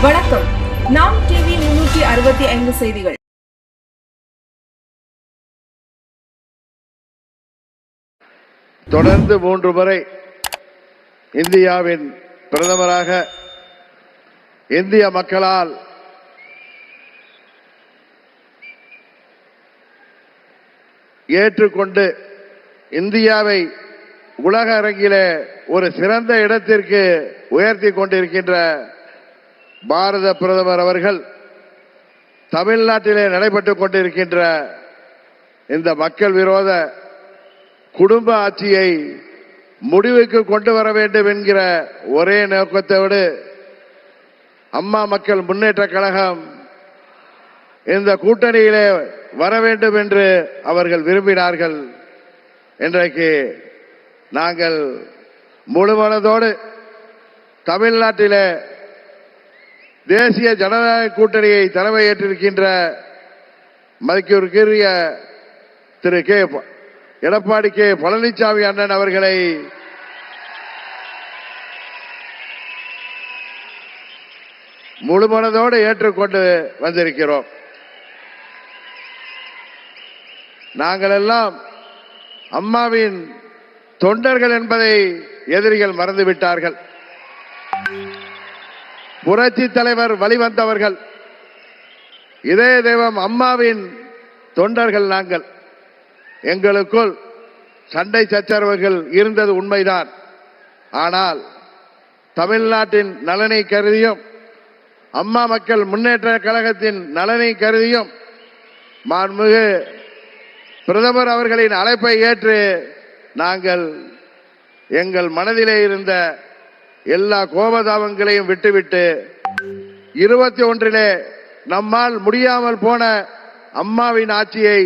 வணக்கம். நாம் டிவி 365 செய்திகள். தொடர்ந்து 3 முறை இந்தியாவின் பிரதமராக இந்திய மக்களால் ஏற்றுக்கொண்டு இந்தியாவை உலக அரங்கிலே ஒரு சிறந்த இடத்திற்கு உயர்த்தி கொண்டிருக்கின்ற பாரத பிரதமர் அவர்கள் தமிழ்நாட்டிலே நடைபெற்றுக் கொண்டிருக்கின்ற இந்த மக்கள் விரோத குடும்ப ஆட்சியை முடிவுக்கு கொண்டு வர வேண்டும் என்கிற ஒரே நோக்கத்தோடு அம்மா மக்கள் முன்னேற்ற கழகம் இந்த கூட்டணியிலே வர வேண்டும் என்று அவர்கள் விரும்பினார்கள். இன்றைக்கு நாங்கள் முழுமனதோடு தமிழ்நாட்டிலே தேசிய ஜனநாயக கூட்டணியை தலைமையேற்றிருக்கின்ற மதிப்பிற்குரிய திரு எடப்பாடி கே பழனிசாமி அண்ணன் அவர்களை முழுமனதோடு ஏற்றுக்கொண்டு வந்திருக்கிறோம். நாங்கள் எல்லாம் அம்மாவின் தொண்டர்கள் என்பதை எதிரிகள் மறந்துவிட்டார்கள். புரட்சி தலைவர் வழிவந்தவர்கள், இதய தெய்வம் அம்மாவின் தொண்டர்கள் நாங்கள். எங்களுக்குள் சண்டை சச்சரவுகள் இருந்தது உண்மைதான். ஆனால் தமிழ்நாட்டின் நலனை கருதியும் அம்மா மக்கள் முன்னேற்ற கழகத்தின் நலனை கருதியும் மாண்புமிகு பிரதமர் அவர்களின் அழைப்பை ஏற்று நாங்கள் எங்கள் மனதிலே இருந்த எல்லா கோபதாபங்களையும் விட்டுவிட்டு 21 நம்மால் முடியாமல் போன அம்மாவின் ஆட்சியை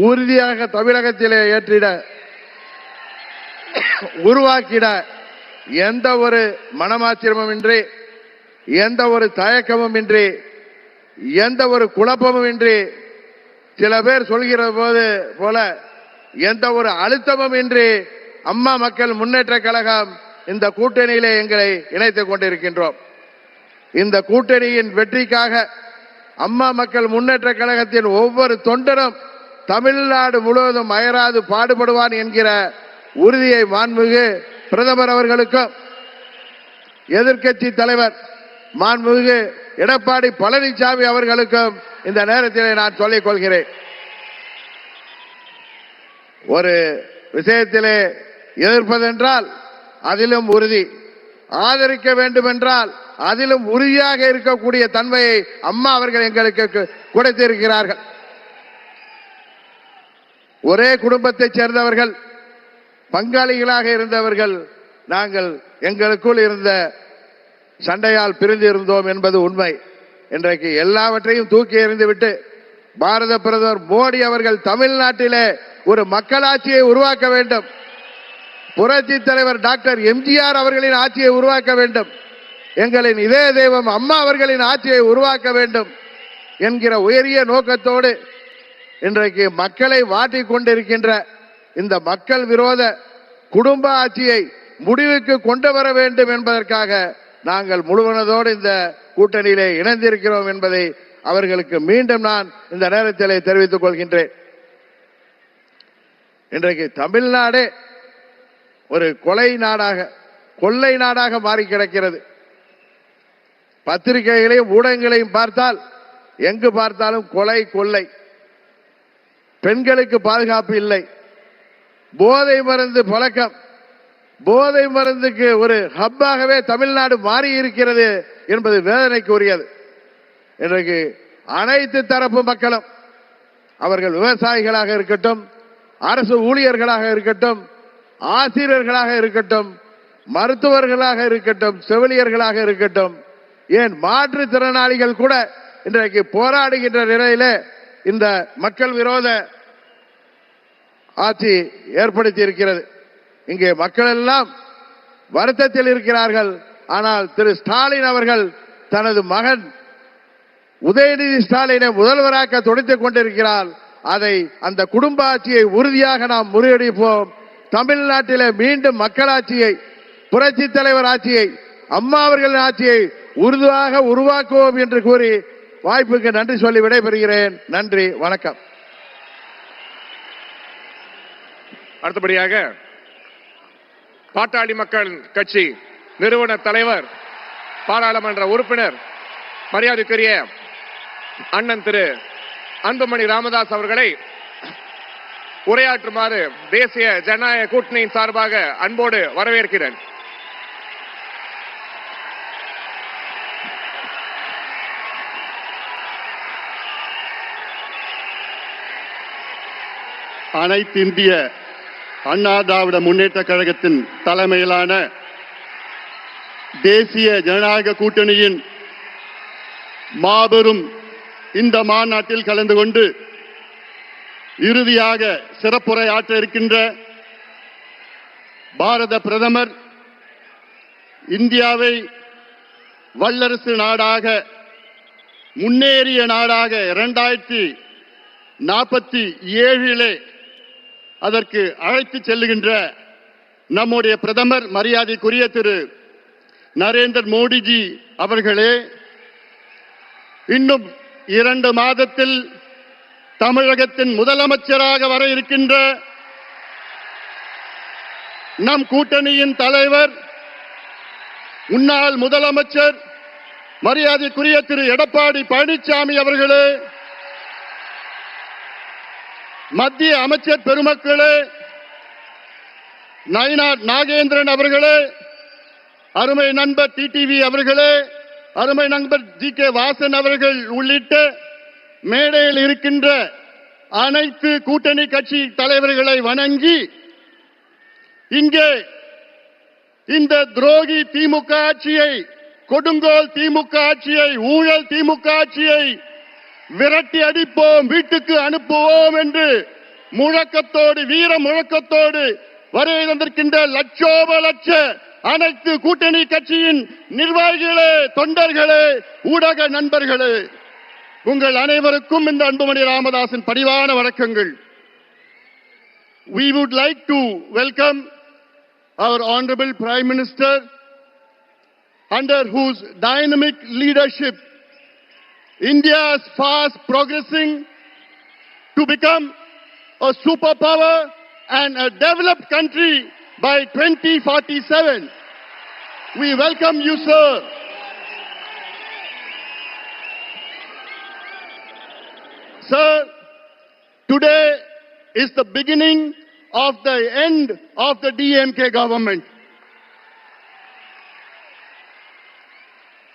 உறுதியாக தமிழகத்திலே ஏற்றிட உருவாக்கிட எந்த ஒரு மனமாச்சரியமும் இன்றி, எந்த ஒரு தயக்கமும் இன்றி, எந்த ஒரு குழப்பமும் இன்றி, சில பேர் சொல்கிற போல எந்த ஒரு அழுத்தமும் இன்றி அம்மா மக்கள் முன்னேற்ற கழகம் இந்த கூட்டணியிலே எங்களை இணைத்துக் கொண்டிருக்கின்றோம். இந்த கூட்டணியின் வெற்றிக்காக அம்மா மக்கள் முன்னேற்ற கழகத்தின் ஒவ்வொரு தொண்டரும் தமிழ்நாடு முழுவதும் அயராது பாடுபடுவான் என்கிற உறுதியை மாண்புமிகு பிரதமர் அவர்களுக்கும் எதிர்க்கட்சி தலைவர் மாண்புமிகு எடப்பாடி பழனிசாமி அவர்களுக்கும் இந்த நேரத்திலே நான் சொல்லிக் கொள்கிறேன். ஒரு விஷயத்திலே எதிர்ப்பதென்றால் அதிலும் உறுதி, ஆதரிக்க வேண்டும் என்றால் அதிலும் உறுதியாக இருக்கக்கூடிய தன்மையை அம்மா அவர்கள் எங்களுக்கு கொடுத்திருக்கிறார்கள். ஒரே குடும்பத்தைச் சேர்ந்தவர்கள், பங்காளிகளாக இருந்தவர்கள் நாங்கள். எங்களுக்குள் இருந்த சண்டையால் பிரிந்து இருந்தோம் என்பது உண்மை. இன்றைக்கு எல்லாவற்றையும் தூக்கி எறிந்துவிட்டு பாரத பிரதமர் மோடி அவர்கள் தமிழ்நாட்டிலே ஒரு மக்களாட்சியை உருவாக்க வேண்டும். புரட்சி தலைவர் டாக்டர் எம்ஜிஆர் அவர்களின் ஆட்சியை உருவாக்க வேண்டும். எங்களின் இதய தெய்வம் அம்மா அவர்களின் ஆட்சியை உருவாக்க வேண்டும் என்கிற உயரிய நோக்கத்தோடு இன்றைக்கு மக்களை வாட்டிக் கொண்டிருக்கின்ற இந்த மக்கள் விரோத குடும்ப ஆட்சியை முடிவுக்கு கொண்டு வர வேண்டும் என்பதற்காக நாங்கள் முழுவனதோடு இந்த கூட்டணியிலே இணைந்திருக்கிறோம் என்பதை அவர்களுக்கு மீண்டும் நான் இந்த நேரத்திலே தெரிவித்துக் கொள்கின்றேன். இன்றைக்கு தமிழ்நாடே ஒரு கொலை நாடாக, கொள்ளை நாடாக மாறி கிடக்கிறது. பத்திரிகைகளையும் ஊடகங்களையும் பார்த்தால் எங்கு பார்த்தாலும் கொலை, கொள்ளை. பெண்களுக்கு பாதுகாப்பு இல்லை. போதை மருந்து பழக்கம், போதை மருந்துக்கு ஒரு ஹப்பாகவே தமிழ்நாடு மாறி இருக்கிறது என்பது வேதனைக்கு உரியது. இன்றைக்கு அனைத்து தரப்பு மக்களும், அவர்கள் விவசாயிகளாக இருக்கட்டும், அரசு ஊழியர்களாக இருக்கட்டும், ஆசிரியர்களாக இருக்கட்டும், மருத்துவர்களாக இருக்கட்டும், செவிலியர்களாக இருக்கட்டும், ஏன் மாற்றுத்திறனாளிகள் கூட இன்றைக்கு போராடுகின்ற நிலையிலே இந்த மக்கள் விரோத ஆட்சி ஏற்படுத்தி இருக்கிறது. இங்கே மக்கள் எல்லாம் வருத்தத்தில் இருக்கிறார்கள். ஆனால் திரு ஸ்டாலின் அவர்கள் தனது மகன் உதயநிதி ஸ்டாலினை முதல்வராக்க துடித்துக் கொண்டிருக்கிறார். அதை அந்த குடும்ப ஆட்சியை உறுதியாக நாம் முறியடிப்போம். தமிழ்நாட்டிலே மீண்டும் மக்களாட்சியை, புரட்சி தலைவர் ஆட்சியை, அம்மா அவர்களின் ஆட்சியை உறுதியாக உருவாக்குவோம் என்று கூறி வாய்ப்புக்கு நன்றி சொல்லி விடைபெறுகிறேன். நன்றி, வணக்கம். அடுத்தபடியாக பாட்டாளி மக்கள் கட்சி நிறுவன தலைவர், பாராளுமன்ற உறுப்பினர், மரியாதைக்குரிய அண்ணன் திரு அன்புமணி ராமதாஸ் அவர்களை உரையாற்றுமாறு தேசிய ஜனநாயக கூட்டணியின் சார்பாக அன்போடு வரவேற்கிறேன். அனைத்து இந்திய அண்ணா திராவிட முன்னேற்ற கழகத்தின் தலைமையிலான தேசிய ஜனநாயக கூட்டணியின் மாபெரும் இந்த மாநாட்டில் கலந்து கொண்டு இறுதியாக சிறப்புரை ஆற்ற இருக்கின்ற பாரத பிரதமர் இந்தியாவை வல்லரசு நாடாக, முன்னேறிய நாடாக 2047 அதற்கு அழைத்து செல்லுகின்ற நம்முடைய பிரதமர் மரியாதைக்குரிய திரு நரேந்திர மோடிஜி அவர்களே, இன்னும் 2 மாதத்தில் தமிழகத்தின் முதலமைச்சராக வர இருக்கின்ற நம் கூட்டணியின் தலைவர், முன்னாள் முதலமைச்சர் மரியாதைக்குரிய திரு எடப்பாடி பழனிசாமி அவர்களே, மத்திய அமைச்சர் பெருமக்களே, நயினார் நாகேந்திரன் அவர்களே, அருமை நண்பர் டிடிவி அவர்களே, அருமை நண்பர் ஜி.கே. வாசன் அவர்கள் உள்ளிட்ட மேடையில் இருக்கின்ற அனைத்து கூட்டணி கட்சி தலைவர்களை வணங்கி, இங்கே இந்த துரோகி திமுக ஆட்சியை, கொடுங்கோல் திமுக ஆட்சியை, ஊழல் திமுக ஆட்சியை விரட்டி அடிப்போம், வீட்டுக்கு அனுப்புவோம் என்று முழக்கத்தோடு, வீர முழக்கத்தோடு வருகை தந்திருக்கின்ற லட்சோப லட்ச அனைத்து கூட்டணி கட்சியின் நிர்வாகிகளே, தொண்டர்களே, ஊடக நண்பர்களே, உங்கள் அனைவருக்கும் இந்த அன்புமணி ராமதாஸின் பணிவான வணக்கங்கள். We would like to welcome our Honorable Prime Minister, under whose dynamic leadership India is fast progressing to become a superpower and a developed country by 2047. We welcome you, sir. Sir, today is the beginning of the end of the DMK government.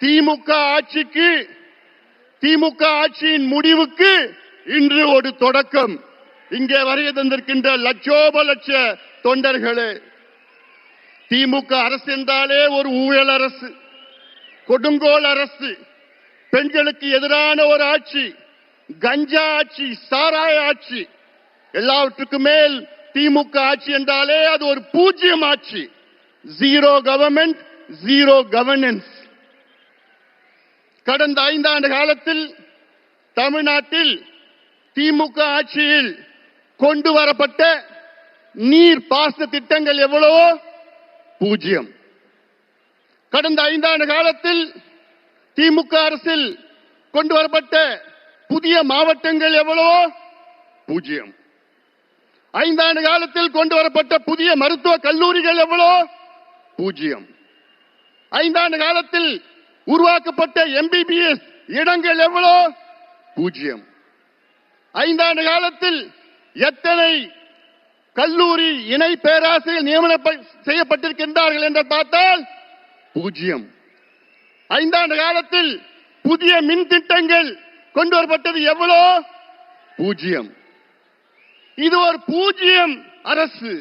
திமுக ஆட்சியின் முடிவுக்கு இன்று ஒரு தொடக்கம். இங்கே வருகை தந்திருக்கின்ற லட்சோப லட்ச தொண்டர்களே, திமுக அரசு என்றாலே ஒரு ஊழல் அரசு, கொடுங்கோல் அரசு, பெண்களுக்கு எதிரான ஒரு ஆட்சி, கஞ்சா ஆட்சி, சாராய ஆட்சி, எல்லாவற்றுக்கும் மேல் திமுக ஆட்சி என்றாலே அது ஒரு பூஜ்யம் ஆட்சி. Zero government, zero governance. கடந்த 5 ஆண்டு காலத்தில் தமிழ்நாட்டில் திமுக ஆட்சியில் கொண்டு வரப்பட்ட நீர் பாசன திட்டங்கள் எவ்வளவோ? பூஜ்யம். கடந்த 5 ஆண்டு காலத்தில் திமுக அரசில் கொண்டு வரப்பட்ட புதிய மாவட்டங்கள் எவ்வளவோ? பூஜ்யம். 5 ஆண்டு காலத்தில் கொண்டு வரப்பட்ட புதிய மருத்துவ கல்லூரிகள் எவ்வளவோ? பூஜ்யம். 5 ஆண்டு காலத்தில் உருவாக்கப்பட்ட MBBS இடங்கள் எவ்வளோ? பூஜ்யம். 5 ஆண்டு காலத்தில் எத்தனை கல்லூரி இணை பேராசிரியர் நியமனம் செய்யப்பட்டிருக்கின்றார்கள் என்று பார்த்தால் பூஜ்யம். 5 ஆண்டு காலத்தில் புதிய மின் திட்டங்கள் கொண்டு வரப்பட்டது எவ்வளோ? பூஜ்யம். இது ஒரு பூஜ்யம் அரசு.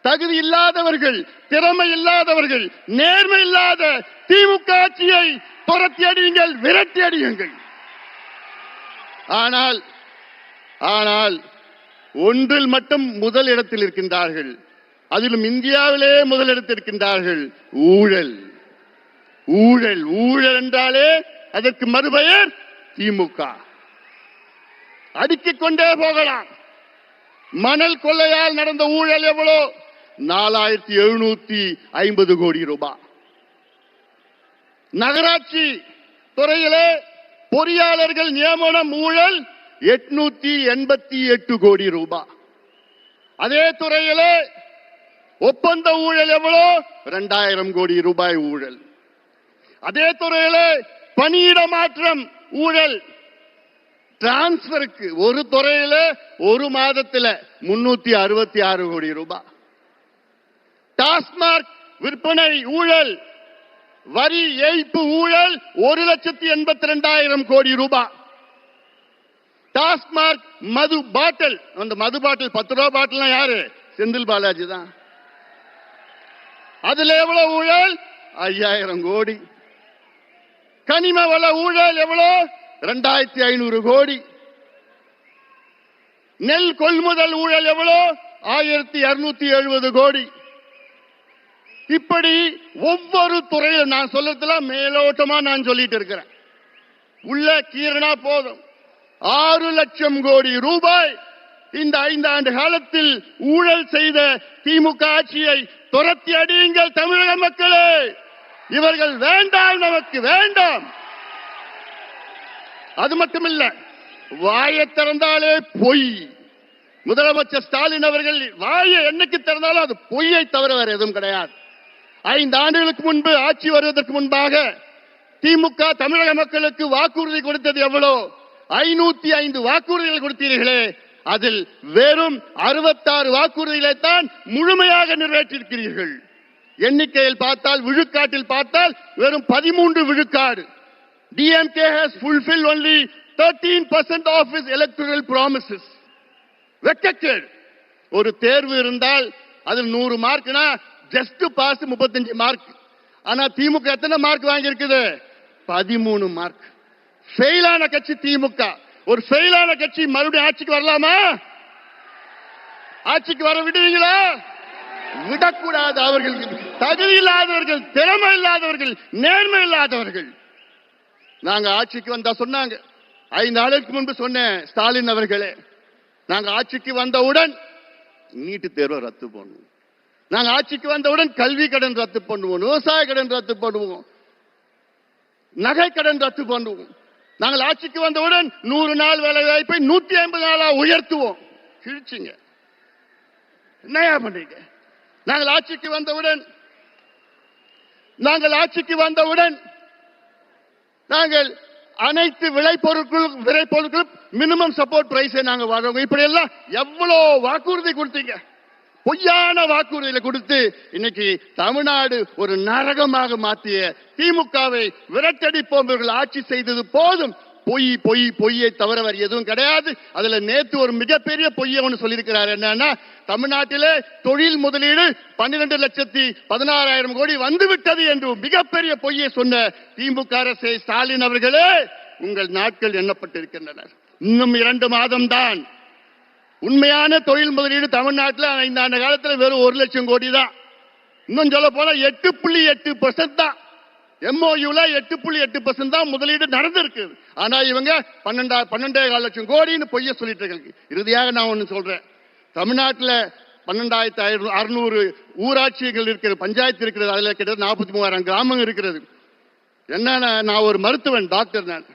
தகுதி இல்லாதவர்கள், திறமை இல்லாதவர்கள், நேர்மை இல்லாத திமுக ஆட்சியை துரத்தி அடியுங்கள், விரட்டி அடியுங்கள். ஆனால் ஒன்றில் மட்டும் முதல் இடத்தில் இருக்கின்றார்கள், அதிலும் இந்தியாவிலே முதலிடத்தில் இருக்கின்றார்கள். ஊழல். ஊழல் ஊழல் என்றாலே அதற்கு மறுபெயர் திமுக. அடுக்கிக் கொண்டே போகலாம். மணல் கொள்ளையால் நடந்த ஊழல் எவ்வளோ? 4750 கோடி ரூபாய். நகராட்சி துறையிலே பொறியாளர்கள் நியமனம் ஊழல் 888 கோடி ரூபாய். அதே துறையிலே ஒப்பந்த ஊழல் எவ்வளோ? 2000 கோடி ரூபாய் ஊழல். அதே துறையிலே பணியிட மாற்றம் ஊழல், டிரான்ஸ்பருக்கு ஒரு துறையில ஒரு மாதத்தில் 366 கோடி ரூபாய். டாஸ்மாக் விற்பனை ஊழல், வரி ஏய்ப்பு ஊழல் 1,82,000 கோடி ரூபாய். டாஸ்மாக் மது பாட்டில், அந்த மது பாட்டில் 10 ரூபாய் பாட்டில் யாரு? செந்தில் பாலாஜி தான். அதுல எவ்வளவு ஊழல்? 5000 கோடி. கனிம வள ஊழல் எவ்வளவு? 2500 கோடி. நெல் கொள்முதல் ஊழல் எவ்வளவு? 1270 கோடி. இப்படி ஒவ்வொரு துறையிலும் நான் சொல்றதுல மேலோட்டமா நான் சொல்லிட்டு இருக்கிறேன். உள்ள கீரனா போதும் 6 லட்சம் கோடி ரூபாய் இந்த 5 ஆண்டு காலத்தில் ஊழல் செய்த திமுக ஆட்சியை துரத்தி அடியுங்கள் தமிழக மக்களே. இவர்கள் வேண்டாம், நமக்கு வேண்டாம். அது மட்டுமில்ல, வாயை திறந்தாலே பொய். முதலமைச்சர் ஸ்டாலின் அவர்கள் வாயை என்னைக்கு திறந்தாலும் அது பொய்யை தவிர வேற எதுவும் கிடையாது. 5 ஆண்டுகளுக்கு முன்பு ஆட்சி வருவதற்கு முன்பாக திமுக தமிழக மக்களுக்கு வாக்குறுதி கொடுத்தது எவ்வளவு? 505 வாக்குறுதிகள் கொடுத்தீர்களே, அதில் வெறும் 66 வாக்குறுதிகளை தான் முழுமையாக நிறைவேற்றியிருக்கிறீர்கள். எண்ணிக்கையில் பார்த்தால், விழுக்காட்டில் பார்த்தால் வெறும் 13 விழுக்காடு. DMK has fulfilled only 13% of its electoral promises. வெட்கக்கேடு. ஒரு தேர்வு இருந்தால் அதில் 100 மார்க்னா ஜஸ்ட் பாஸ் 35 மார்க். ஆனா திமுக எத்தனை மார்க் வாங்கி இருக்குது? 13 மார்க். ஃபெயிலான கட்சி திமுக. ஒரு ஃபெயிலான கட்சி மறுபடியும் ஆட்சிக்கு வரலாமா? ஆட்சிக்கு வர விடுவீங்களா? விடக்கூடாது. அவர்கள் தகுதி இல்லாதவர்கள், திறமை இல்லாதவர்கள், நேர்மை இல்லாதவர்கள். நாங்க ஆட்சிக்கு வந்தா சொன்னாங்க, 5 நாளுக்கு முன்பு சொன்னேன், ஸ்டாலின் அவர்களே, நாங்க ஆட்சிக்கு வந்தவுடன் நீட்டு தேர்வை ரத்து பண்ணுவோம், நாங்க ஆட்சிக்கு வந்தவுடன் கல்வி கடன் ரத்து பண்ணுவோம், விவசாய கடன் ரத்து பண்ணுவோம், நகை கடன் ரத்து பண்ணுவோம், நாங்கள் ஆட்சிக்கு வந்தவுடன் 100 நாள் வேலை வாய்ப்பை 150 நாளா உயர்த்துவோம். கிழிச்சிங்க. என்னையா பண்றீங்க? நாங்கள் ஆட்சிக்கு வந்தவுடன் நாங்கள் அனைத்து விளைபொருட்களும் மினிமம் சப்போர்ட் பிரைஸை நாங்கள் வழங்குவோம். இப்படி எல்லாம் எவ்வளவு வாக்குறுதி கொடுத்தீங்க? பொய்யான வாக்குறுதிகளை கொடுத்து இன்னைக்கு தமிழ்நாடு ஒரு நரகமாக மாற்றிய திமுகவை விரட்டடிப்போம். இவர்கள் ஆட்சி செய்தது போதும். பொய்யை தவிர வேறு எதுவும் கிடையாது. அதுல நேற்று ஒரு மிகப்பெரிய பொய்யை ஒன்று சொல்லியிருக்கிறார். என்னன்னா, தமிழ்நாட்டிலே தொழில் முதலீடு 12,16,000 கோடி வந்துவிட்டது என்று மிகப்பெரிய பொய்யை சொன்ன திமுக அரசே, ஸ்டாலின் அவர்களே, உங்கள் நாட்கள் எண்ணப்பட்டிருக்கின்றன. இன்னும் 2 மாதம் தான். உண்மையான தொழில் முதலீடு தமிழ்நாட்டில் 5 ஆண்டு காலத்தில் வெறும் 1 லட்சம் கோடி தான். இன்னும் சொல்ல போனா 8.8% தான். MOUல 8.8% தான் முதலீடு நடந்திருக்கு. ஆனா இவங்க 12.5 லட்சம் கோடின்னு பொய்ய சொல்லிட்டு இருக்காங்க. இறுதியாக நான் ஒண்ணு சொல்றேன். தமிழ்நாட்டில் 12,600 ஊராட்சிகள் இருக்கிறது, பஞ்சாயத்து இருக்கிறது. அதுல கிட்டத்தட்ட 43,000 கிராமங்கள் இருக்கிறது. என்னன்னா, நான் ஒரு மருத்துவன், டாக்டர். நான்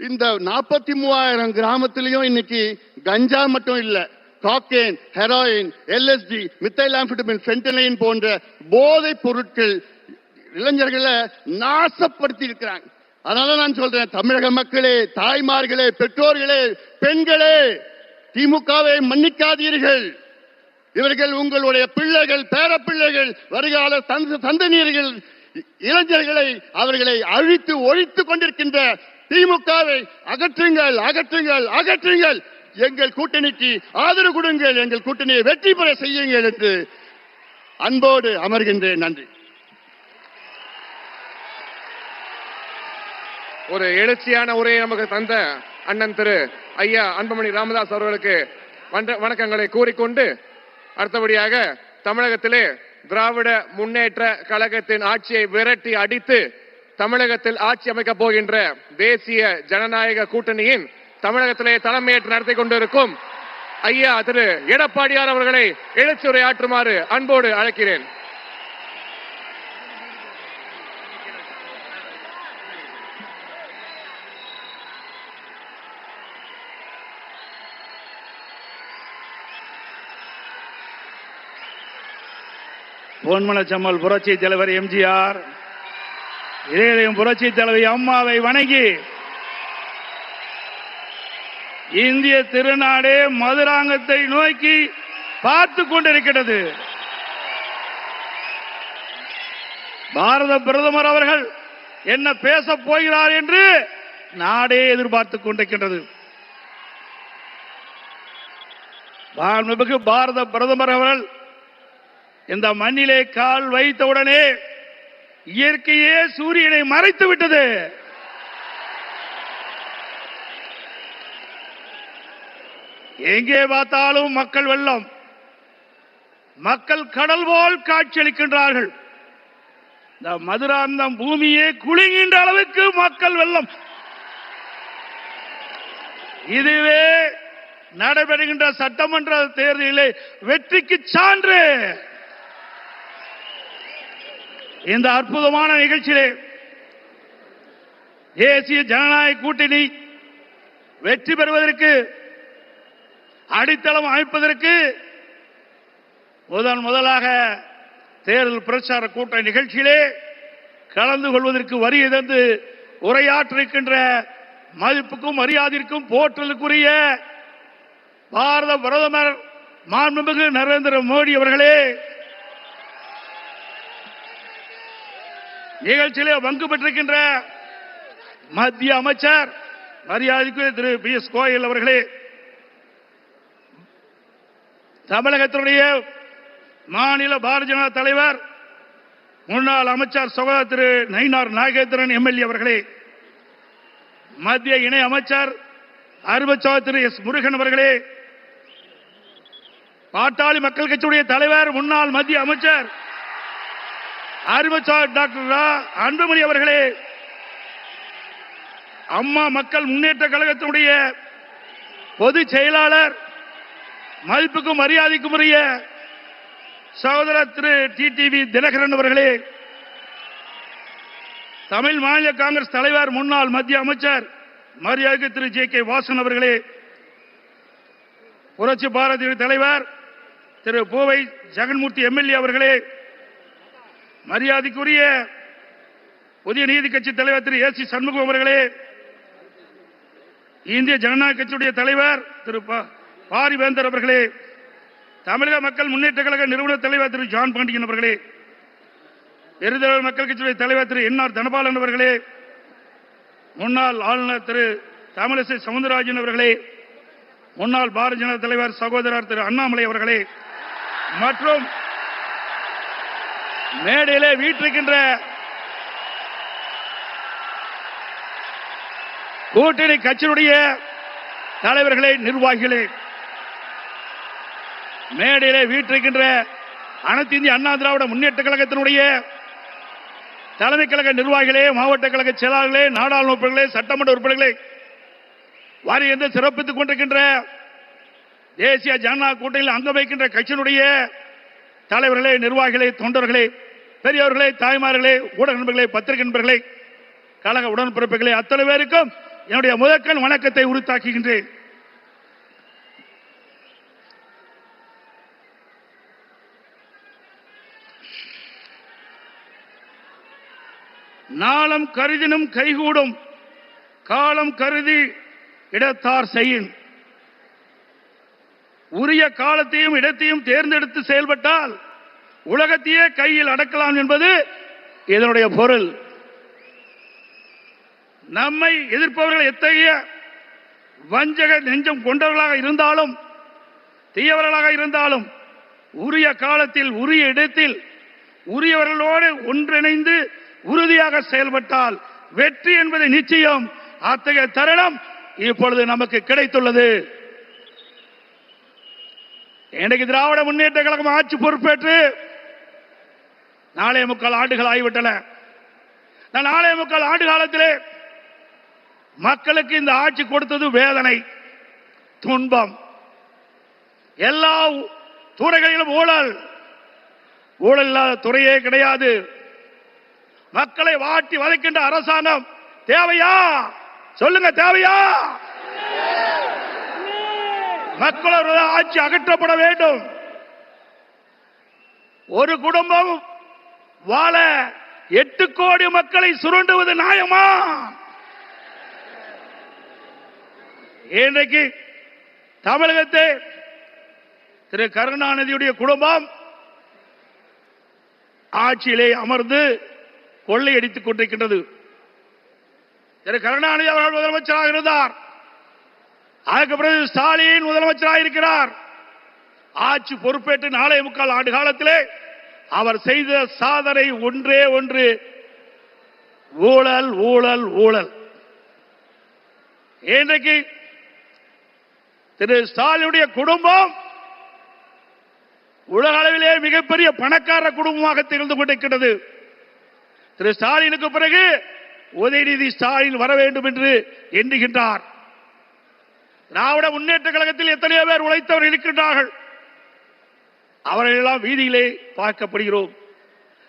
இந்த 43,000 கிராமத்திலையும் இன்னைக்கு கஞ்சா மட்டும் இல்ல, காக்கேன், ஹெராயின், LSD, மித்தைலாம்ஃபெட்டமின், ஃபென்டனைன் போன்ற போதைப் பொருட்கள் இளைஞர்களை நாசப்படுத்தி இருக்கிறாங்க. அதனால நான் சொல்றேன், தமிழக மக்களே, தாய்மார்களே, பெற்றோர்களே, பெண்களே, திமுகவை மன்னிக்காதீர்கள். இவர்கள் உங்களுடைய பிள்ளைகள், பேரப்பிள்ளைகள், வருகால சந்ததியர்கள், இளைஞர்களை அவர்களை அழித்து ஒழித்துக் கொண்டிருக்கின்ற திமுகவை அகற்றுங்கள், அகற்றுங்கள், அகற்றுங்கள். எங்கள் கூட்டணிக்கு ஆதரவு கொடுங்கள், எங்கள் கூட்டணியை வெற்றி பெற செய்யுங்கள் என்று அன்போடு அமர்கின்றேன். நன்றி. ஒரு எழுச்சியான உரையை நமக்கு தந்த அண்ணன் திரு ஐயா அன்புமணி ராமதாஸ் அவர்களுக்கு வணக்கங்களை கூறிக்கொண்டு, அடுத்தபடியாக தமிழகத்திலே திராவிட முன்னேற்ற கழகத்தின் ஆட்சியை விரட்டி அடித்து தமிழகத்தில் ஆட்சி அமைக்கப் போகின்ற தேசிய ஜனநாயக கூட்டணியின் தமிழகத்திலே தலைமையேற்று நடத்தி கொண்டிருக்கும் ஐயா திரு எடப்பாடியார் அவர்களை எழுச்சியுரையாற்றுமாறு அன்போடு அழைக்கிறேன். பொன்மனச்சம்மல் புரட்சி தலைவர் எம்ஜிஆர், இதயம் புரட்சி தலைவி அம்மாவை வணங்கி இந்திய திருநாடே மதுராங்கத்தை நோக்கி பார்த்து கொண்டிருக்கிறது. பாரத பிரதமர் அவர்கள் என்ன பேச போகிறார் என்று நாடே எதிர்பார்த்துக் கொண்டிருக்கின்றது. பாரத பிரதமர் அவர்கள் இந்த மண்ணிலே கால் வைத்தவுடனே இயற்கையே சூரியனை மறைத்து விட்டது. எங்கே பார்த்தாலும் மக்கள் வெள்ளம், மக்கள் கடல் போல் காட்சியளிக்கின்றார்கள். இந்த மதுராந்தம் பூமியே குலுங்குகின்ற அளவுக்கு மக்கள் வெள்ளம். இதுவே நடைபெறுகின்ற சட்டமன்ற தேர்தலிலே வெற்றிக்கு சான்று. இந்த அற்புதமான நிகழ்ச்சியிலே தேசிய ஜனநாயக கூட்டணி வெற்றி பெறுவதற்கு அடித்தளம் அமைப்பதற்கு முதலாக தேர்தல் பிரச்சார கூட்ட நிகழ்ச்சியிலே கலந்து கொள்வதற்கு வருகை தந்து உரையாற்றிருக்கின்ற மதிப்புக்கும் மரியாதைக்கும் போற்றலுக்குரிய பாரத பிரதமர் மாண்புமிகு நரேந்திர மோடி அவர்களே, நிகழ்ச்சியிலே பங்கு பெற்றிருக்கின்ற மத்திய அமைச்சர் மரியாதைக்குரிய திரு பியூஷ் கோயல் அவர்களே, தமிழகத்தினுடைய மாநில பாரதிய ஜனதா தலைவர் முன்னாள் அமைச்சர் சகோதரர் திரு நயினார் நாகேந்திரன் எம்எல்ஏ அவர்களே, மத்திய இணை அமைச்சர் அருமைச்சகோதரர் திரு எஸ் முருகன் அவர்களே, பாட்டாளி மக்கள் கட்சியுடைய தலைவர் முன்னாள் மத்திய அமைச்சர் அருமைச்சகோதரர் டாக்டர் அன்புமணி அவர்களே, அம்மா மக்கள் முன்னேற்ற கழகத்தினுடைய பொதுச் செயலாளர் மதிப்புக்கும் மரியாதைக்கும் உரிய சகோதரர் திரு டிடிவி தினகரன் அவர்களே, தமிழ் மாநில காங்கிரஸ் தலைவர் முன்னாள் மத்திய அமைச்சர் மரியாதைக்கு திரு ஜே கே வாசன் அவர்களே, புரட்சி பாரதிய தலைவர் திரு பூவை ஜெகன்மூர்த்தி எம்எல்ஏ அவர்களே, மரியாதைக்குரிய புதிய நீதி கட்சி தலைவர் திரு ஏ சி சண்முகம் அவர்களே, இந்திய ஜனநாயக கட்சியுடைய தலைவர் திரு பாரிவேந்தர் அவர்களே, தமிழக மக்கள் முன்னேற்ற கழக நிறுவன தலைவர் திரு ஜான் பாண்டியன் அவர்களே, எருதல் மக்கள் கட்சியுடைய தலைவர் திரு என் ஆர் தனபாலன் அவர்களே, முன்னாள் ஆளுநர் திரு தமிழிசை சவுந்தரராஜன் அவர்களே, முன்னாள் பாரதிய ஜனதா தலைவர் சகோதரர் திரு அண்ணாமலை அவர்களே, மற்றும் மேடையிலே வீற்றிருக்கின்ற கூட்டணி கட்சியினுடைய தலைவர்களே, நிர்வாகிகளே, மேடையிலே வீற்றிருக்கின்ற அனைத்து இந்திய அண்ணா திராவிட முன்னேற்ற கழகத்தினுடைய தலைமை கழக நிர்வாகிகளே, மாவட்ட கழக செயலாளர்களே, நாடாளுமன்ற உறுப்பினர்களே, சட்டமன்ற உறுப்பினர்களே, வாரியத்தை சிறப்பித்துக் கொண்டிருக்கின்ற தேசிய ஜனநாயக கூட்டணியில் அங்கம் வைக்கின்ற கட்சியினுடைய தலைவர்களே, நிர்வாகிகளே, தொண்டர்களே, பெரியவர்களே, தாய்மார்களே, ஊடக நண்பர்களே, பத்திரிகை நண்பர்களே, கழக உடன்பிறப்புகளே, அத்தனை பேருக்கும் என்னுடைய முதற்கண் வணக்கத்தை உரித்தாக்குகின்றேன். நாளம் கருதினும் கைகூடும், காலம் கருதி இடத்தார் செய்யின். உரிய காலத்தையும் இடத்தையும் தேர்ந்தெடுத்து செயல்பட்டால் உலகத்தையே கையில் அடக்கலாம் என்பது இதனுடைய பொருள். நம்மை எதிர்ப்பவர்கள் எத்தகைய வஞ்சக நெஞ்சம் கொண்டவர்களாக இருந்தாலும், தீயவர்களாக இருந்தாலும், உரிய காலத்தில் உரிய இடத்தில் உரியவர்களோடு ஒன்றிணைந்து உறுதியாக செயல்பட்டால் வெற்றி என்பது நிச்சயம். அத்தகைய தருணம் இப்பொழுது நமக்கு கிடைத்துள்ளது. இன்றைக்கு திராவிட முன்னேற்ற கழகம் ஆட்சி பொறுப்பேற்று 4.25 ஆண்டுகள் ஆகிவிட்டன. 4.25 ஆண்டு காலத்திலே மக்களுக்கு இந்த ஆட்சி கொடுத்தது வேதனை, துன்பம். எல்லா துறைகளிலும் ஊழல், ஊழல் இல்லாத துறையே கிடையாது. மக்களை வாட்டி வதைக்கின்ற அரசாங்கம் தேவையா? சொல்லுங்க, தேவையா? மக்களோட ஆட்சி அகற்றப்பட வேண்டும். ஒரு குடும்பம் வாழ 8 கோடி மக்களை சுரண்டுவது நியாயமா? இன்றைக்கு தமிழகத்தை திரு கருணாநிதியுடைய குடும்பம் ஆட்சியிலே அமர்ந்து கொள்ளையடித்துக் கொண்டிருக்கின்றது. திரு கருணாநிதி அவர்கள் முதலமைச்சராக இருந்தார். அதற்கு பிறகு ஸ்டாலின் முதலமைச்சராக இருக்கிறார். ஆட்சி பொறுப்பேற்று 4.25 ஆண்டு காலத்திலே அவர் செய்த சாதனை ஒன்றே ஒன்று, ஊழல் ஊழல் ஊழல். இன்றைக்கு திரு ஸ்டாலினுடைய குடும்பம் உலக அளவிலே மிகப்பெரிய பணக்கார குடும்பமாக திகழ்ந்து கொண்டிருக்கிறது. திரு ஸ்டாலினுக்கு பிறகு உதயநிதி ஸ்டாலின் வர வேண்டும் என்று எண்ணுகின்றார். திராவிட முன்னேற்ற கழகத்தில் எத்தனையோ பேர் உழைத்தவர்கள் இருக்கின்றார்கள். அவர்கள் எல்லாம் வீதியிலே பார்க்கப்படுகிறோம்.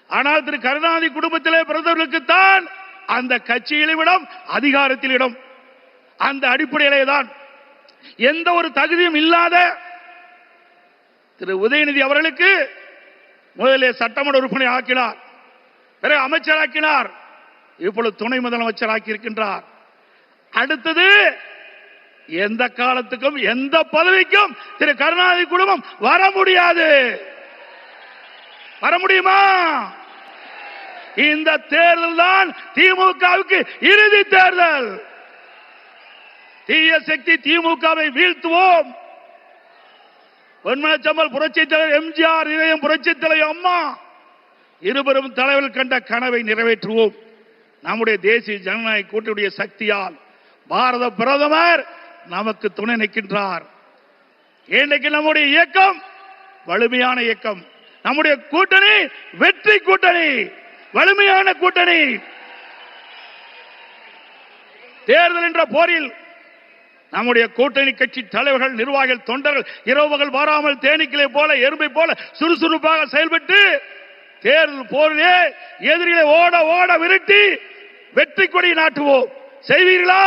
ஆனால் திரு கருணாநிதி குடும்பத்திலே பிறந்தவர்களுக்குத்தான் அந்த கட்சியில் இடம், அதிகாரத்தில் இடம். அந்த அடிப்படையிலே தான் எந்த ஒரு தகுதியும் இல்லாத திரு உதயநிதி அவர்களுக்கு முதலில் சட்டமன்ற உறுப்பினர் ஆக்கினார், பிறகு அமைச்சராக்கினார், இப்பொழுது துணை முதலமைச்சராக்கி இருக்கின்றார். அடுத்தது எந்த காலத்துக்கும் எந்த பதவிக்கும் திரு கருணாநிதி குடும்பம் வர முடியாது. வர முடியுமா? இந்த தேர்தல் தான் திமுகவுக்கு இறுதி தேர்தல். தீய சக்தி திமுகவை வீழ்த்துவோம். பொன்மனச்சம்பல் புரட்சி தலைவர் எம்ஜிஆர், இதயம் புரட்சி தலைவர் அம்மா இருவரும் தலைவர்கள் கண்ட கனவை நிறைவேற்றுவோம். நம்முடைய தேசிய ஜனநாயக கூட்டணியுடைய சக்தியால் பாரத பிரதமர் நமக்கு துணை நிற்கின்றார். இன்றைக்கு நம்முடைய இயக்கம் வலிமையான இயக்கம். நம்முடைய கூட்டணி வெற்றி கூட்டணி, வலிமையான கூட்டணி. தேர்தல் என்ற போரில் நம்முடைய கூட்டணி கட்சி தலைவர்கள், நிர்வாகிகள், தொண்டர்கள் இரவுகள் வாராமல் தேனீக்களை போல, எறும்பை போல சுறுசுறுப்பாக செயல்பட்டு தேர்தல் போரிலே எதிரிகளை ஓட ஓட விரட்டி வெற்றி கொடி நாட்டுவோம். செய்வீர்களா?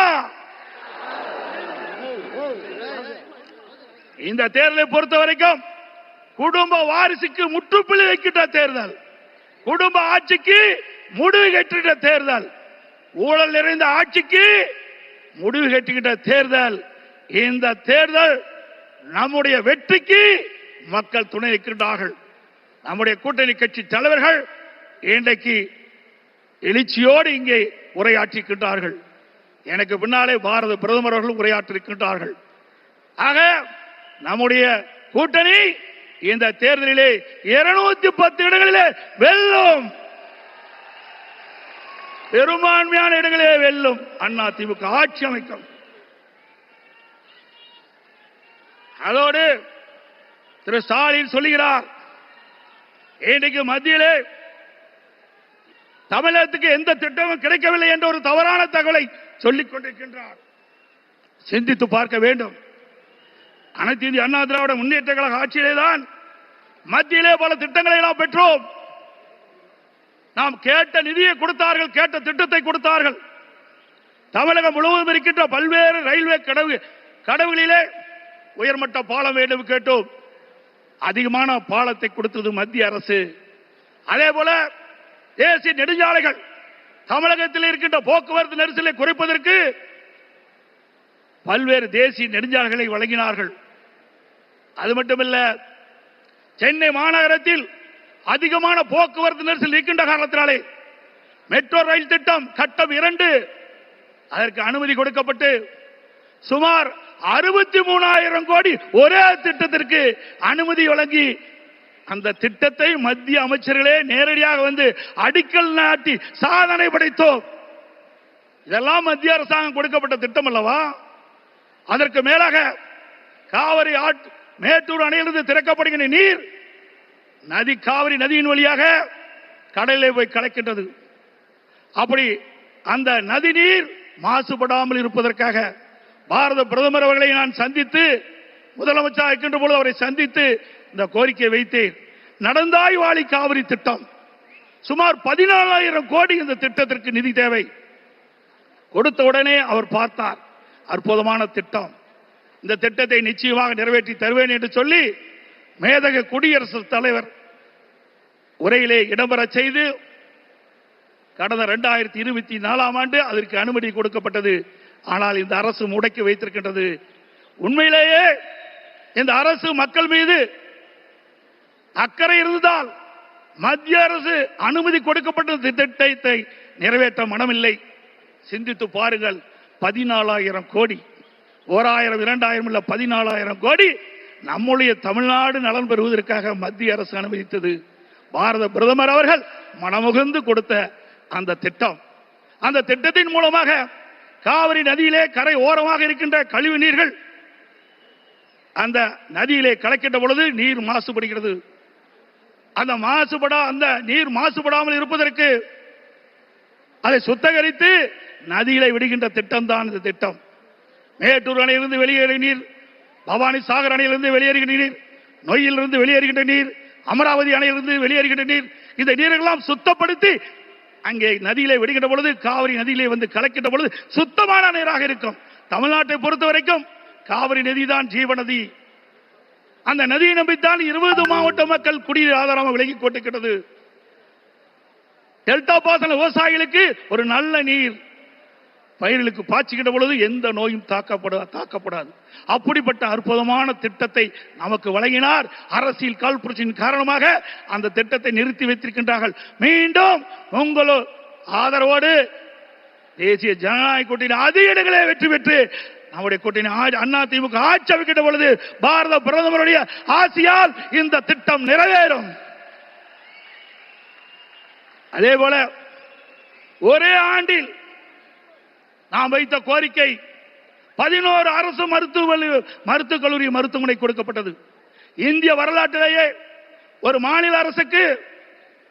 இந்த தேர்தலை பொறுத்த வரைக்கும் குடும்ப வாரிசுக்கு முற்றுப்புள்ளி வைக்கின்ற தேர்தல், குடும்ப ஆட்சிக்கு முடிவு கட்டுகின்ற தேர்தல், ஊழல் நிறைந்த ஆட்சிக்கு முடிவு கட்டுகின்ற தேர்தல். இந்த தேர்தல் நம்முடைய வெற்றிக்கு மக்கள் துணை நிற்கின்றார்கள். நம்முடைய கூட்டணி கட்சி தலைவர்கள் இன்றைக்கு எழுச்சியோடு இங்கே உரையாற்றிருக்கின்றார்கள். எனக்கு பின்னாலே பாரத பிரதமர் அவர்களும் உரையாற்றிருக்கின்றார்கள். ஆக நம்முடைய கூட்டணி இந்த தேர்தலிலே 210 இடங்களிலே வெல்லும், பெரும்பான்மையான இடங்களே வெல்லும். அண்ணா திமுக ஆட்சி அமைக்கும். அதோடு திரு ஸ்டாலின் சொல்லுகிறார், இன்றைக்கு மத்தியிலே தமிழகத்துக்கு எந்த திட்டமும் கிடைக்கவில்லை என்ற ஒரு தவறான தகவலை சொல்லிக் கொண்டிருக்கின்றார். சிந்தித்து பார்க்க வேண்டும். அனைத்து இந்திய அண்ணா திராவிட முன்னேற்ற கழக ஆட்சியிலேதான் மத்தியிலே பல திட்டங்களை நாம் பெற்றோம். நாம் கேட்ட நிதியை கொடுத்தார்கள், கேட்ட திட்டத்தை கொடுத்தார்கள். தமிழகம் முழுவதும் இருக்கின்ற பல்வேறு ரயில்வே கடவுகளிலே உயர்மட்ட பாலம் வேண்டும் கேட்டோம். அதிகமான பாலத்தை கொடுத்தது மத்திய அரசு. அதே போல தேசிய நெடுஞ்சாலைகள், தமிழகத்தில் இருக்கின்ற போக்குவரத்து நெரிசலை குறைப்பதற்கு பல்வேறு தேசிய நெடுஞ்சாலைகளை வழங்கினார்கள். அது மட்டுமல்ல, சென்னை மாநகரத்தில் அதிகமான போக்குவரத்து நெரிசல் இருக்கின்ற காரணத்தினாலே மெட்ரோ ரயில் திட்டம் கட்டம் 2 அதற்கு அனுமதி கொடுக்கப்பட்டு சுமார் 63,000 கோடி ஒரே திட்டத்திற்கு அனுமதி வழங்கி அந்த திட்டத்தை மத்திய அமைச்சர்களே நேரடியாக வந்து அடிக்கல் நாட்டி சாதனை படைத்தோம். இதெல்லாம் மத்திய அரசாங்கம் கொடுக்கப்பட்ட திட்டம் அல்லவா? அதற்கு மேலாக காவிரி மேட்டூர் அணையிலிருந்து திறக்கப்படுகின்ற நீர் காவிரி நதியின் வழியாக கடலிலே போய் கலக்கின்றது. அப்படி அந்த நதி நீர் மாசுபடாமல் இருப்பதற்காக பாரத பிரதமர் அவர்களை நான் சந்தித்து, முதலமைச்சர் இருக்கின்ற பொழுது அவரை சந்தித்து இந்த கோரிக்கை வைத்தேன். நடந்தாய் வாழி காவிரி திட்டம் சுமார் 14,000 கோடி இந்த திட்டத்திற்கு நிதி தேவை. கொடுத்த உடனே அவர் பார்த்தார், அற்புதமான திட்டம், இந்த திட்டத்தை நிச்சயமாக நிறைவேற்றி தருவேன் என்று சொல்லி மேதக குடியரசுத் தலைவர் உரையிலே இடம்பெற செய்து கடந்த 2024ஆம் ஆண்டு அதற்கு அனுமதி கொடுக்கப்பட்டது. ஆனால் இந்த அரசு முடக்கி வைத்திருக்கின்றது. உண்மையிலேயே இந்த அரசு மக்கள் மீது அக்கறை இருந்தால் மத்திய அரசு அனுமதி கொடுக்கப்பட்ட திட்டத்தை நிறைவேற்ற மனமில்லை. சிந்தித்து பாருங்கள். 14,000 கோடி, 1000 2000 இல்ல 14,000 கோடி நம்முடைய தமிழ்நாடு நலன் பெறுவதற்காக மத்திய அரசு அனுமதித்தது. பாரத பிரதமர் அவர்கள் மனமுகந்து கொடுத்த அந்த திட்டம், அந்த திட்டத்தின் மூலமாக காவிரி நதியிலே கரை ஓரமாக இருக்கின்ற கழிவு நீர்கள் அந்த நதியிலே கலக்கின்ற பொழுது நீர் மாசுபடுகிறது. அந்த நீர் மாசுபடாமல் இருப்பதற்கு அதை சுத்தகரித்து நதியிலே விடுகின்ற திட்டம் தான் இந்த திட்டம். மேட்டூர் அணையிலிருந்து வெளியேறிய நீர், பவானி சாகர் அணையிலிருந்து வெளியேறுகின்ற நீர், நொய்யிலிருந்து வெளியேறுகின்ற நீர், அமராவதி அணையிலிருந்து வெளியேறுகின்ற நீர், இந்த நீரெல்லாம் சுத்தப்படுத்தி அங்கே நதியிலே விடுகின்ற பொழுது காவிரி நதியிலே வந்து கலக்கின்ற பொழுது சுத்தமான நீராக இருக்கும். தமிழ்நாட்டை பொறுத்த வரைக்கும் காவிரி நதி தான் ஜீவநதி. அந்த நதியை நம்பித்தான் 20 மாவட்ட மக்கள் குடிநீர் ஆதாரமாக விலகி கொண்டிருக்கிறது. டெல்டா பாசன விவசாயிகளுக்கு ஒரு நல்ல நீர் பயிர்களுக்கு பாய்ச்சுகின்ற பொழுது எந்த நோயும் தாக்கப்படாது. அப்படிப்பட்ட அற்புதமான திட்டத்தை நமக்கு வழங்கினார். அரசியல் காழ்ப்புணர்ச்சியின் காரணமாக அந்த திட்டத்தை நிறுத்தி வைத்திருக்கின்றார்கள். மீண்டும் உங்களோ ஆதரவோடு தேசிய ஜனநாயக கூட்டணி அதிக இடங்களே வெற்றி பெற்று நம்முடைய கூட்டணி அதிமுக ஆட்சி அமைக்கின்ற பொழுது பாரத பிரதமருடைய ஆசியால் இந்த திட்டம் நிறைவேறும். அதே போல ஒரே ஆண்டில் நாம் வைத்த கோரிக்கை 11 அரசு மருத்துவக் கல்லூரி மருத்துவமனை கொடுக்கப்பட்டது. இந்திய வரலாற்றிலேயே ஒரு மாநில அரசுக்கு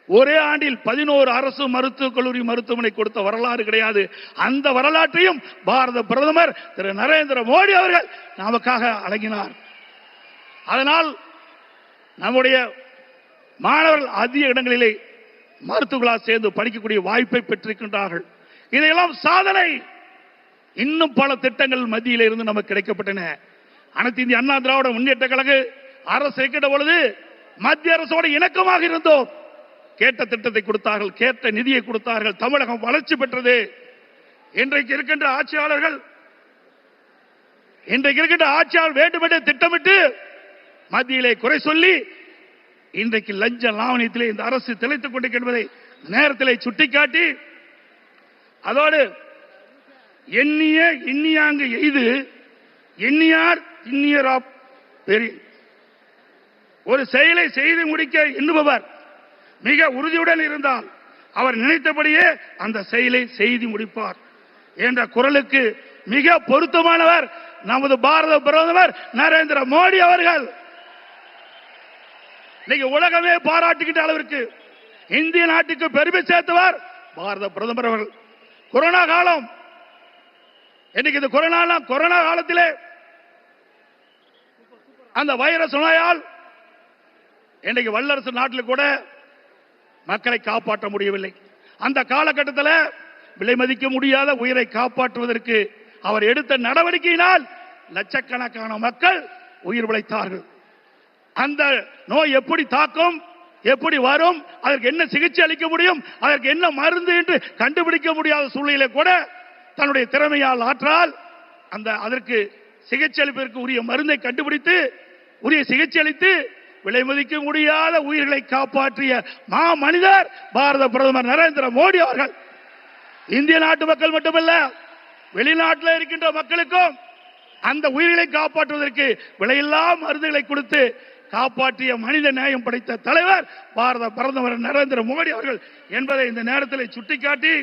ஒரே ஆண்டில் 11 அரசு மருத்துவக் கல்லூரி மருத்துவமனை கொடுத்த வரலாறு கிடையாது. அந்த வரலாற்றையும் பாரத பிரதமர் திரு நரேந்திர மோடி அவர்கள் நமக்காக வழங்கினார். அதனால் நம்முடைய மாணவர்கள் அதிக இடங்களிலே மருத்துவர்களாக சேர்ந்து படிக்கக்கூடிய வாய்ப்பை பெற்றிருக்கின்றார்கள். இதையெல்லாம் சாதனை. இன்னும் பல திட்டங்கள் மத்தியில் இருந்து நமக்கு கிடைக்கப்பட்டன. அனைத்து இந்திய அண்ணா திராவிட முன்னேற்ற கழக அரசு இருக்கின்ற பொழுது மத்திய அரசோடு இணக்கமாக இருந்தோம். கேட்ட திட்டத்தை கொடுத்தார்கள், கேட்ட நிதியை கொடுத்தார்கள். தமிழகம் வளர்ச்சி பெற்றது. இன்றைக்கு இருக்கின்ற ஆட்சியாளர்கள் வேண்டுமென்றே திட்டமிட்டு மத்தியிலே குறை சொல்லி இன்றைக்கு லஞ்ச லாவணியத்திலே இந்த அரசு திளைத்துக் கொண்டிருக்கின்றதை நேரத்திலே சுட்டிக்காட்டி அதோடு எண்ணிய எண்ணியாங்கு எய்து எண்ணியார் இன்னியராப் பெரிய ஒரு செயலை செய்து முடிக்க எண்ணுபவர் மிக உறுதியுடன் இருந்தால் அவர் நினைத்தபடியே அந்த செயலை செய்து முடிப்பார் என்ற குரலுக்கு மிக பொருத்தமானவர் நமது பாரத பிரதமர் நரேந்திர மோடி அவர்கள். இன்னைக்கு உலகமே பாராட்டுகின்ற அளவிற்கு இந்திய நாட்டுக்கு பெருமை சேர்த்தவர் பாரத பிரதமர் அவர்கள். கொரோனா காலம், இன்னைக்கு இந்த கொரோனா காலத்திலே அந்த வைரஸ் நோயால் இன்னைக்கு வல்லரசு நாட்டில் கூட மக்களை காப்பாற்ற முடியவில்லை. அந்த காலகட்டத்தில் விலை மதிக்க முடியாத உயிரை காப்பாற்றுவதற்கு அவர் எடுத்த நடவடிக்கையினால் லட்சக்கணக்கான மக்கள் உயிர் பிழைத்தார்கள். அந்த நோய் எப்படி தாக்கும், எப்படி வரும், அதற்கு என்ன சிகிச்சை அளிக்க முடியும், அதற்கு என்ன மருந்து என்று கண்டுபிடிக்க முடியாத சூழ்நிலை கூட தன்னுடைய திறமையால் ஆற்றால் அதற்கு சிகிச்சை அளிப்பதற்கு உரிய மருந்தை கண்டுபிடித்து உரிய சிகிச்சை அளித்து விலை மதிக்க முடியாத உயிர்களை காப்பாற்றிய மா மனிதர் பாரத பிரதமர் நரேந்திர மோடி அவர்கள். இந்திய நாட்டு மக்கள் மட்டுமல்ல, வெளிநாட்டில் இருக்கின்ற மக்களுக்கும் அந்த உயிர்களை காப்பாற்றுவதற்கு விலையில்லா மருந்துகளை கொடுத்து காப்பாற்றிய மனித நேயம் படைத்த தலைவர் பாரத பிரதமர் நரேந்திர மோடி அவர்கள் என்பதை இந்த நேரத்தில் சுட்டிக்காட்டி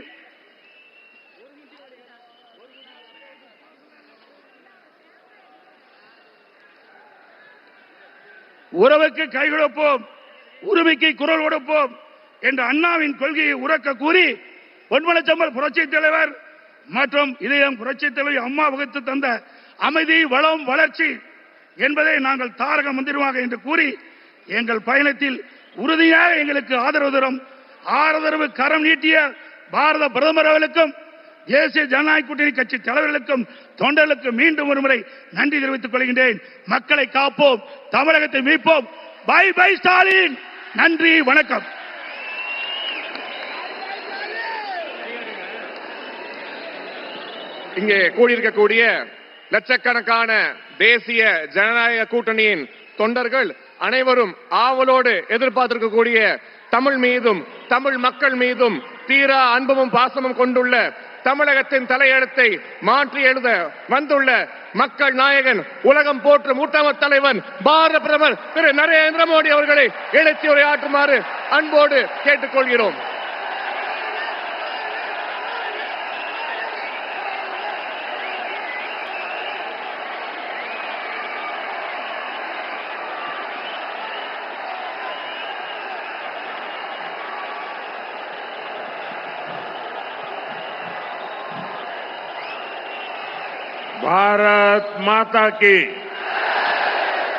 உறவுக்கு கை கொடுப்போம், உரிமைக்கு குரல் கொடுப்போம் என்ற அண்ணாவின் கொள்கையை உறக்க கூறி பொன்மனச்செம்மல் புரட்சி தலைவர் மற்றும் இதயம் புரட்சி தலைவர் அம்மா வகுத்து தந்த அமைதி, வளம், வளர்ச்சி என்பதை நாங்கள் தாரக மந்திரமாக என்று கூறி எங்கள் பயணத்தில் உறுதியாக எங்களுக்கு ஆதரவு கரம் நீட்டிய பாரத பிரதமர் அவர்களுக்கும் தேசிய ஜனநாயக கூட்டணி கட்சி தலைவர்களுக்கும் தொண்டர்களுக்கும் மீண்டும் ஒருமுறை நன்றி தெரிவித்துக் கொள்கின்றேன். மக்களை காப்போம், தமிழகத்தை மீட்போம். By by Stalin. நன்றி, வணக்கம். இங்கே கூடியிருக்கக்கூடிய லட்சக்கணக்கான தேசிய ஜனநாயக கூட்டணியின் தொண்டர்கள் அனைவரும் ஆவலோடு எதிர்பார்த்திருக்கக்கூடிய தமிழ் மீதும் தமிழ் மக்கள் மீதும் தீரா அன்பும் பாசமும் கொண்டுள்ள தமிழகத்தின் தலையெழுத்தை மாற்றி எழுத வந்துள்ள மக்கள் நாயகன் உலகம் போற்றும் உத்தம தலைவன் பாரத பிரதமர் திரு நரேந்திர மோடி அவர்களை எழுச்சி உரையாற்றுமாறு அன்போடு கேட்டுக்கொள்கிறோம். भारत माता की,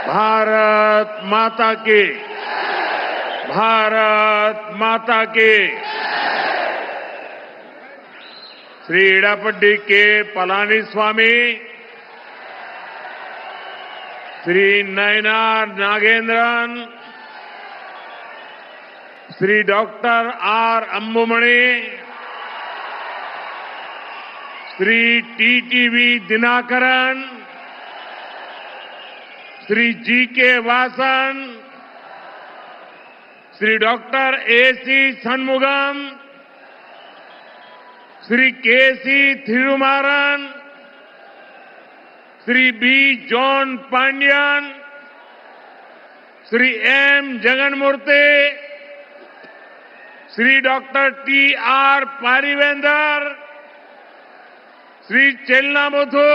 भारत माता की, भारत माता की। Shri Edappadi K Palani Swami, Shri Nainar Nagendran, Shri doctor R Anbumani, Shri TTV Dhinakaran, Shri G K Vasan, Shri doctor A C Shanmugam, Shri K C Thirumaran, Shri B John Pandian, Shri M Jaganmurthy, Shri doctor T R Parivendhar, Shri Chellamuthu,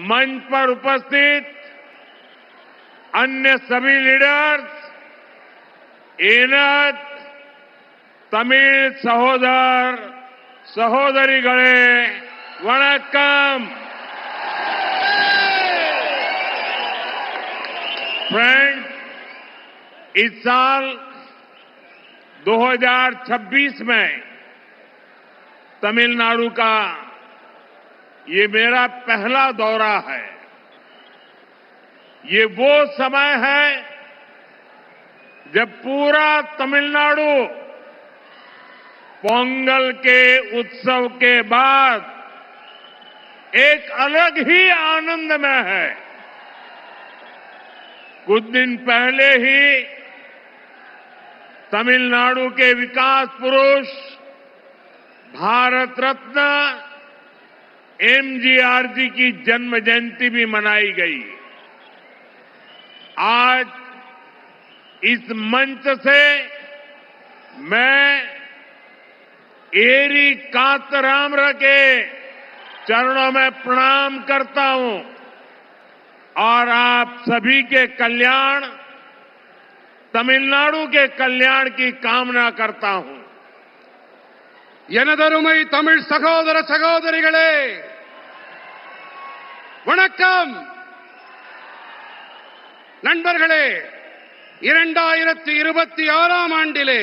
मंच पर उपस्थित अन्य सभी लीडर्स, एनत तमिल सहोदर सहोदरीगळे वणक्कम। फ्रेंड्स, इस साल 2026 में तमिलनाडु का ये मेरा पहला दौरा है। ये वो समय है जब पूरा तमिलनाडु पोंगल के उत्सव के बाद एक अलग ही आनंद में है। कुछ दिन पहले ही तमिलनाडु के विकास पुरुष भारत रत्न एमजीआर जी की जन्म जयंती भी मनाई गई। आज इस मंच से मैं एरी कांतरामर के चरणों में प्रणाम करता हूं और आप सभी के कल्याण, तमिलनाडु के कल्याण की कामना करता हूं। எனதருமை தமிழ் சகோதர சகோதரிகளே, வணக்கம். நண்பர்களே, 2026ஆம் ஆண்டிலே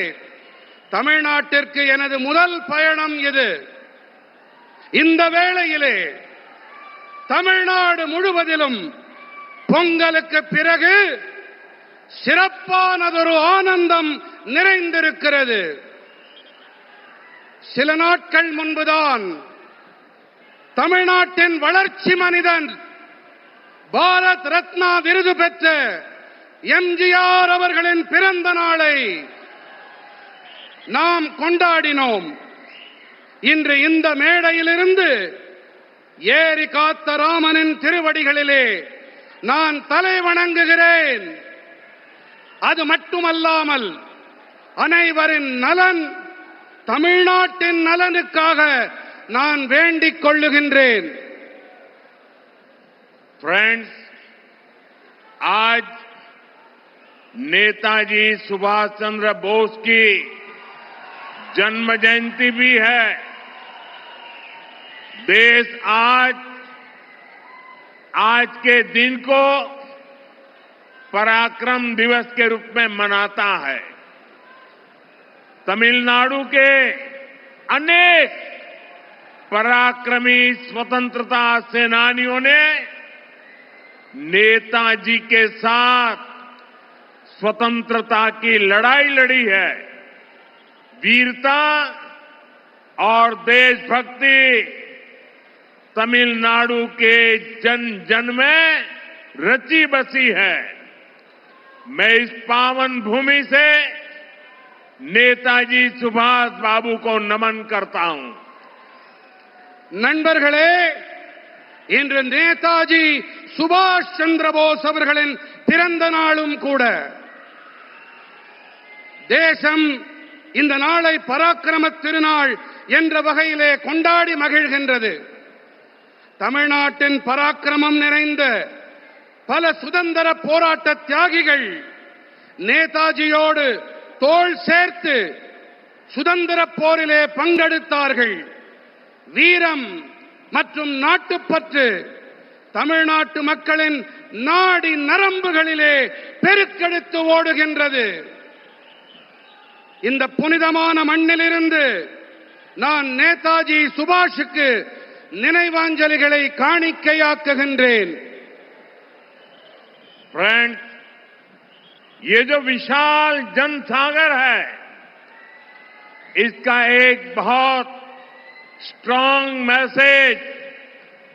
தமிழ்நாட்டிற்கு எனது முதல் பயணம் இது. இந்த வேளையிலே தமிழ்நாடு முழுவதிலும் பொங்கலுக்கு பிறகு சிறப்பானதொரு ஆனந்தம் நிறைந்திருக்கிறது. சில நாட்கள் முன்புதான் தமிழ்நாட்டின் வளர்ச்சி மனிதன், பாரத் ரத்னா விருது பெற்ற எம்ஜிஆர் அவர்களின் பிறந்த நாளை நாம் கொண்டாடினோம். இன்று இந்த மேடையிலிருந்து ஏரி காத்த ராமனின் திருவடிகளிலே நான் தலை வணங்குகிறேன். அது மட்டுமல்லாமல் அனைவரின் நலன், தமிழ்நாட்டின் நலனுக்காக நான் வேண்டிக் கொள்ளுகின்றேன். फ्रेंड्स, आज नेताजी सुभाष चंद्र बोस की जन्म जयंती भी है। देश आज के दिन को पराक्रम दिवस के रूप में मनाता है। तमिलनाडु के अनेक पराक्रमी स्वतंत्रता सेनानियों ने नेताजी के साथ स्वतंत्रता की लड़ाई लड़ी है। वीरता और देशभक्ति तमिलनाडु के जन जन में रची बसी है। मैं इस पावन भूमि से नेताजी सुभाष बाबू को नमन करता हूं। நண்பர்களே, இன்று நேதாஜி சுபாஷ் சந்திர போஸ் அவர்களின் பிறந்த நாளும் கூட. தேசம் இந்த நாளை பராக்கிரம திருநாள் என்ற வகையிலே கொண்டாடி மகிழ்கின்றது. தமிழ்நாட்டின் பராக்கிரமம் நிறைந்த பல சுதந்திர போராட்ட தியாகிகள் நேதாஜியோடு தோள் சேர்த்து சுதந்திர போரிலே பங்கெடுத்தார்கள். வீரம் மற்றும் நாட்டுப்பற்று தமிழ்நாட்டு மக்களின் நாடி நரம்புகளிலே பெருக்கெடுத்து ஓடுகின்றது. இந்த புனிதமான மண்ணிலிருந்து நான் நேதாஜி சுபாஷுக்கு நினைவாஞ்சலிகளை காணிக்கையாக்குகின்றேன். फ्रेंड्स, ये जो विशाल जनसागर है, इसका एक बहुत स्ट्रांग मैसेज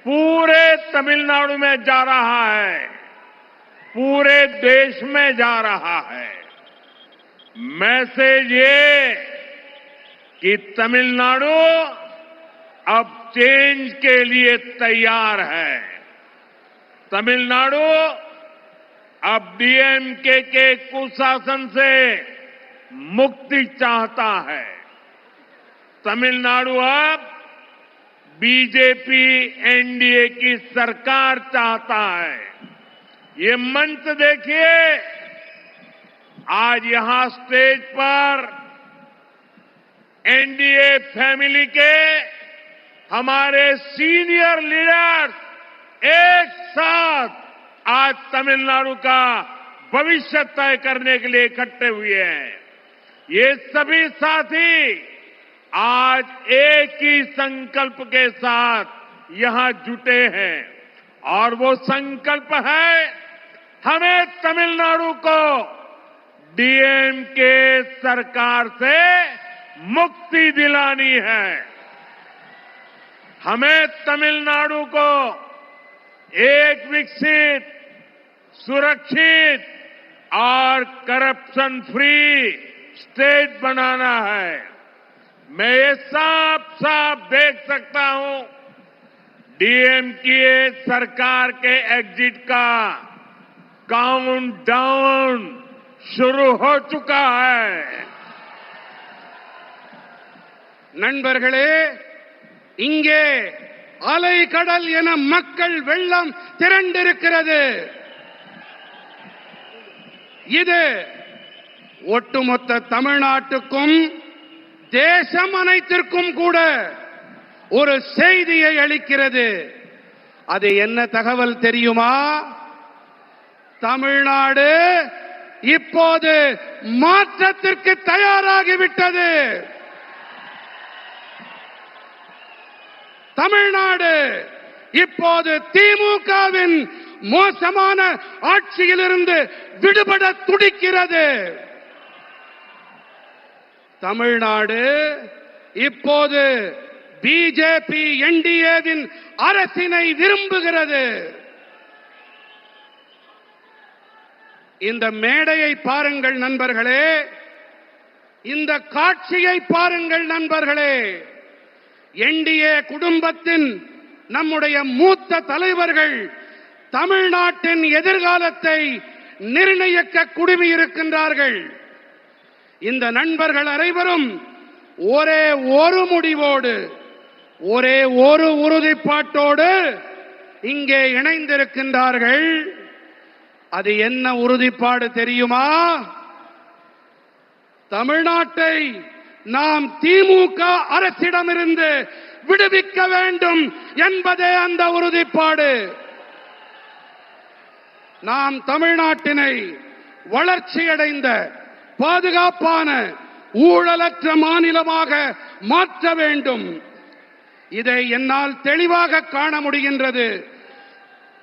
पूरे तमिलनाडु में जा रहा है, पूरे देश में जा रहा है। मैसेज ये कि तमिलनाडु अब चेंज के लिए तैयार है। तमिलनाडु अब डीएमके के कुशासन से मुक्ति चाहता है। तमिलनाडु अब बीजेपी एनडीए की सरकार चाहता है। ये मंच देखिए, आज यहां स्टेज पर एनडीए फैमिली के हमारे सीनियर लीडर्स एक साथ आज तमिलनाडु का भविष्य तय करने के लिए इकट्ठे हुए हैं। ये सभी साथी आज एक ही संकल्प के साथ यहां जुटे हैं और वो संकल्प है, हमें तमिलनाडु को डीएमके सरकार से मुक्ति दिलानी है। हमें तमिलनाडु को एक विकसित, सुरक्षित और करप्शन फ्री स्टेट बनाना है। मैं ये साफ साफ देख सकता हूं, डीएमके सरकार के एग्जिट का काउंटडाउन शुरू हो चुका है। நண்பர்களே, இங்கே அலை கடல் என மக்கள் வெள்ளம் திரண்டிருக்கிறது. இது ஒட்டுமொத்த தமிழ்நாட்டுக்கும் தேசம் அனைத்திற்கும் கூட ஒரு செய்தியை அளிக்கிறது. அது என்ன தகவல் தெரியுமா? தமிழ்நாடு இப்போது மாற்றத்திற்கு தயாராகிவிட்டது. தமிழ்நாடு இப்போது திமுகவின் மோசமான ஆட்சியிலிருந்து விடுபட துடிக்கிறது. தமிழ்நாடு இப்போது பிஜேபி என்டிஏவின் அரசினை விரும்புகிறது. இந்த மேடையை பாருங்கள் நண்பர்களே, இந்த காட்சியை பாருங்கள் நண்பர்களே. என்டிஏ குடும்பத்தின் நம்முடைய மூத்த தலைவர்கள் தமிழ்நாட்டின் எதிர்காலத்தை நிர்ணயிக்க குழுமியிருக்கின்றார்கள். இந்த நண்பர்கள் அனைவரும் ஒரே ஒரு முடிவோடு, ஒரே ஒரு உறுதிப்பாட்டோடு இங்கே இணைந்திருக்கின்றார்கள். அது என்ன உறுதிப்பாடு தெரியுமா? தமிழ்நாட்டை நாம் திமுக அரசிடமிருந்து விடுவிக்க வேண்டும் என்பதே அந்த உறுதிப்பாடு. நாம் தமிழ்நாட்டினை வளர்ச்சியடைந்த, பாதுகாப்பான, ஊழலற்ற மாநிலமாக மாற்ற வேண்டும். இதை என்னால் தெளிவாக காண முடிகின்றது.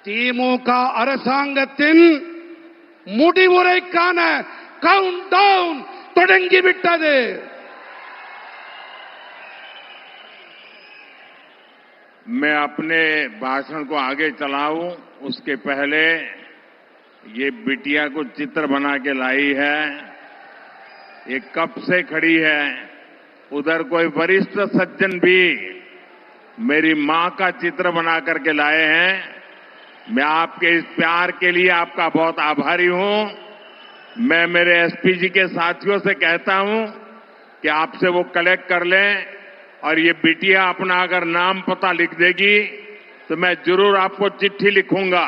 திமுக அரசாங்கத்தின் முடிவுரைக்கான கவுண்ட் டவுன் தொடங்கிவிட்டது. मैं अपने भाषण को आगे चलाऊं उसके पहले ये बिटिया को चित्र बना के लाई है, ये कब से खड़ी है। उधर कोई वरिष्ठ सज्जन भी मेरी मां का चित्र बना करके लाए हैं। मैं आपके इस प्यार के लिए आपका बहुत आभारी हूं। मैं मेरे एसपी जी के साथियों से कहता हूं कि आपसे वो कलेक्ट कर लें और ये बिटिया अपना अगर नाम पता लिख देगी तो मैं जरूर आपको चिट्ठी लिखूंगा।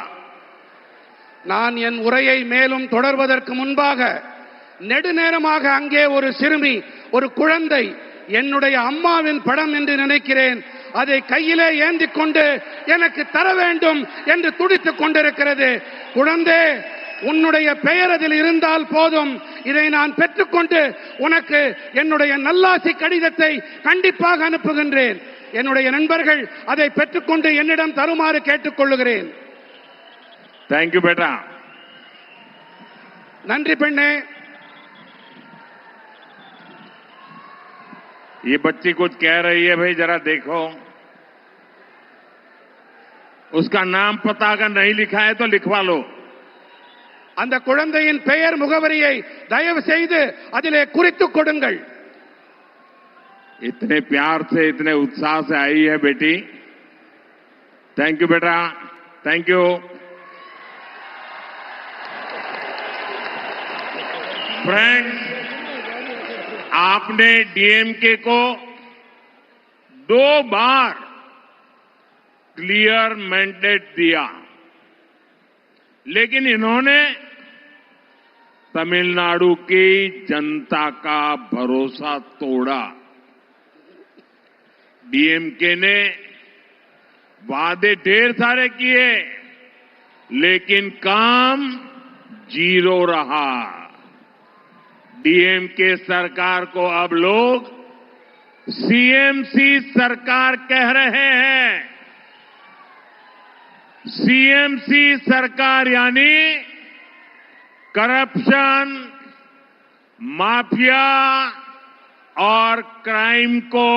நான் என் உரையை மேலும் தொடர்வதற்கு முன்பாக நெடுநேரமாக அங்கே ஒரு சிறுமி, ஒரு குழந்தை என்னுடைய அம்மாவின் படம் என்று நினைக்கிறேன், அதை கையிலே ஏந்தி கொண்டு எனக்கு தர வேண்டும் என்று துடித்துக் கொண்டிருக்கிறது. குழந்தை, உன்னுடைய பெயர் அதில் இருந்தால் போதும், இதை நான் பெற்றுக்கொண்டு உனக்கு என்னுடைய நல்லாசி கடிதத்தை கண்டிப்பாக அனுப்புகின்றேன். என்னுடைய நண்பர்கள் அதை பெற்றுக்கொண்டு என்னிடம் தருமாறு கேட்டுக்கொள்கிறேன். थैंक यू बेटा। நன்றி பெண்ணே. ये बच्ची कुछ कह रही है, भाई जरा देखो। उसका नाम पता अगर नहीं लिखा है तो लिखवा लो। அந்த குழந்தையின் பெயர் முகவரியை தயவு செய்து அதிலே குறித்துக் கொடுங்கள். इतने प्यार से, इतने उत्साह से आई है बेटी। थैंक यू बेटा, थैंक यू। फ्रेंड्स, आपने डीएमके को 2 बार क्लियर मैंडेट दिया, लेकिन इन्होंने तमिलनाडु की जनता का भरोसा तोड़ा। डीएमके ने वादे ढेर सारे किए, लेकिन काम 0 रहा। डीएमके सरकार को अब लोग सीएमसी सरकार कह रहे हैं। सीएमसी सरकार यानी करप्शन, माफिया और क्राइम को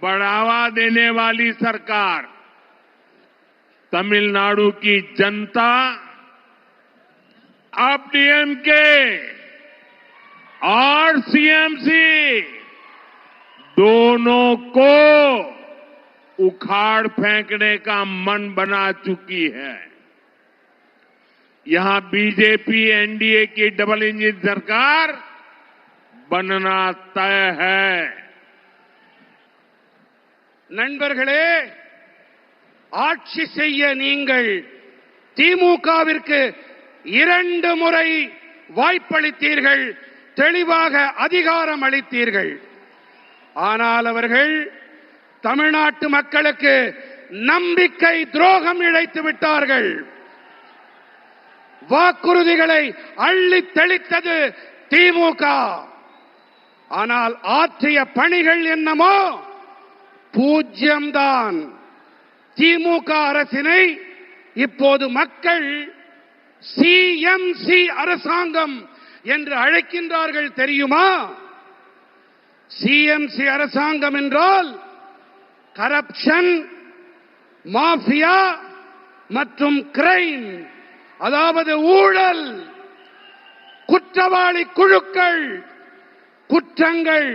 बढ़ावा देने वाली सरकार। तमिलनाडु की जनता अब डीएमके और सीएमसी दोनों को उखाड़ फेंकने का मन बना चुकी है। यहां बीजेपी एनडीए की डबल इंजन सरकार बनना तय है। நண்பர்களே, ஆட்சி செய்ய நீங்கள் திமுகவிற்கு 2 முறை வாய்ப்பளித்தீர்கள், தெளிவாக அதிகாரம் அளித்தீர்கள். ஆனால் அவர்கள் தமிழ்நாட்டு மக்களுக்கு நம்பிக்கை துரோகம் இழைத்து விட்டார்கள். வாக்குறுதிகளை அள்ளி தெளித்தது திமுக. ஆனால் ஆற்றிய பணிகள் என்னமோ பூஜ்யம்தான். திமுக அரசினை இப்போது மக்கள் சிஎம்சி அரசாங்கம் என்று அழைக்கின்றார்கள், தெரியுமா? சிஎம்சி அரசாங்கம் என்றால் கரப்ஷன், மாஃபியா மற்றும் கிரைம், அதாவது ஊழல், குற்றவாளி குழுக்கள், குற்றங்கள்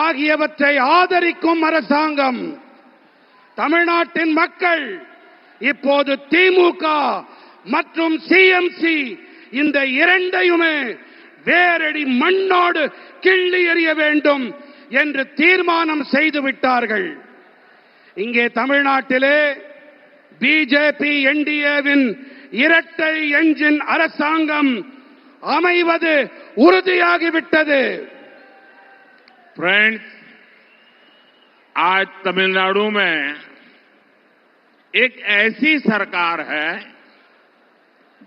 ஆகியவற்றை ஆதரிக்கும் அரசாங்கம். தமிழ்நாட்டின் மக்கள் இப்போது திமுக மற்றும் சிஎம்சி இந்த இரண்டையுமே வேரடி மண்ணோடு கிள்ளி எறிய வேண்டும் என்று தீர்மானம் செய்து விட்டார்கள். இங்கே தமிழ்நாட்டிலே பிஜேபி என்டிஏவின் இரட்டை என்ஜின் அரசாங்கம் அமைவது உறுதியாகிவிட்டது. फ्रेंड्स, आज तमिलनाडु में एक ऐसी सरकार है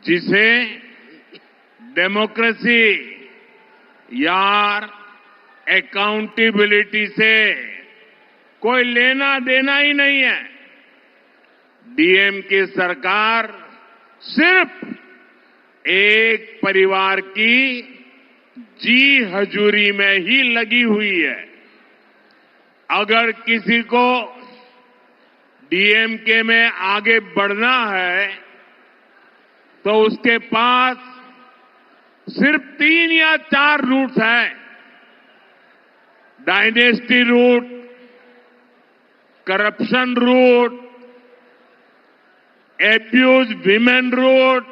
जिसे डेमोक्रेसी या अकाउंटेबिलिटी से कोई लेना देना ही नहीं है। डीएमके सरकार सिर्फ एक परिवार की जी हजूरी में ही लगी हुई है। अगर किसी को डीएमके में आगे बढ़ना है तो उसके पास सिर्फ 3 या 4 रूट हैं। Dynasty root, corruption root, abuse women root,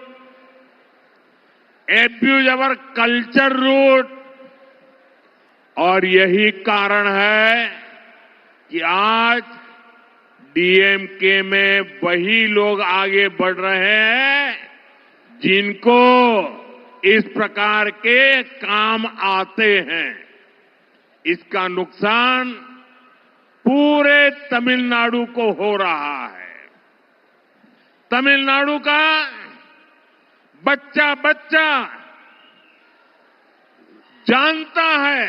abuse our culture root. और यही कारण है कि आज डीएमके में वही लोग आगे बढ़ रहे हैं जिनको इस प्रकार के काम आते हैं। इसका नुकसान पूरे तमिलनाडु को हो रहा है। तमिलनाडु का बच्चा बच्चा जानता है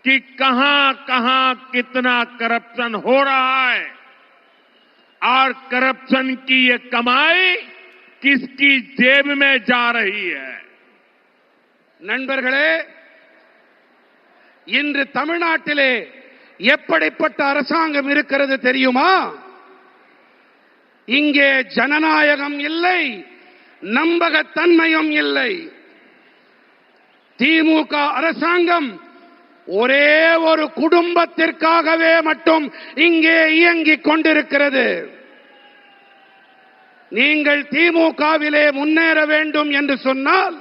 कि कहां कहां कितना करप्शन हो रहा है और करप्शन की ये कमाई किसकी जेब में जा रही है। நண்பர்களே, இன்று தமிழ்நாட்டிலே எப்படிப்பட்ட அரசாங்கம் இருக்கிறது தெரியுமா? இங்கே ஜனநாயகம் இல்லை, நம்பகத்தன்மையும் இல்லை. திமுக அரசாங்கம் ஒரே ஒரு குடும்பத்திற்காகவே மட்டும் இங்கே இயங்கிக் கொண்டிருக்கிறது. நீங்கள் திமுகவிலே முன்னேற வேண்டும் என்று சொன்னால்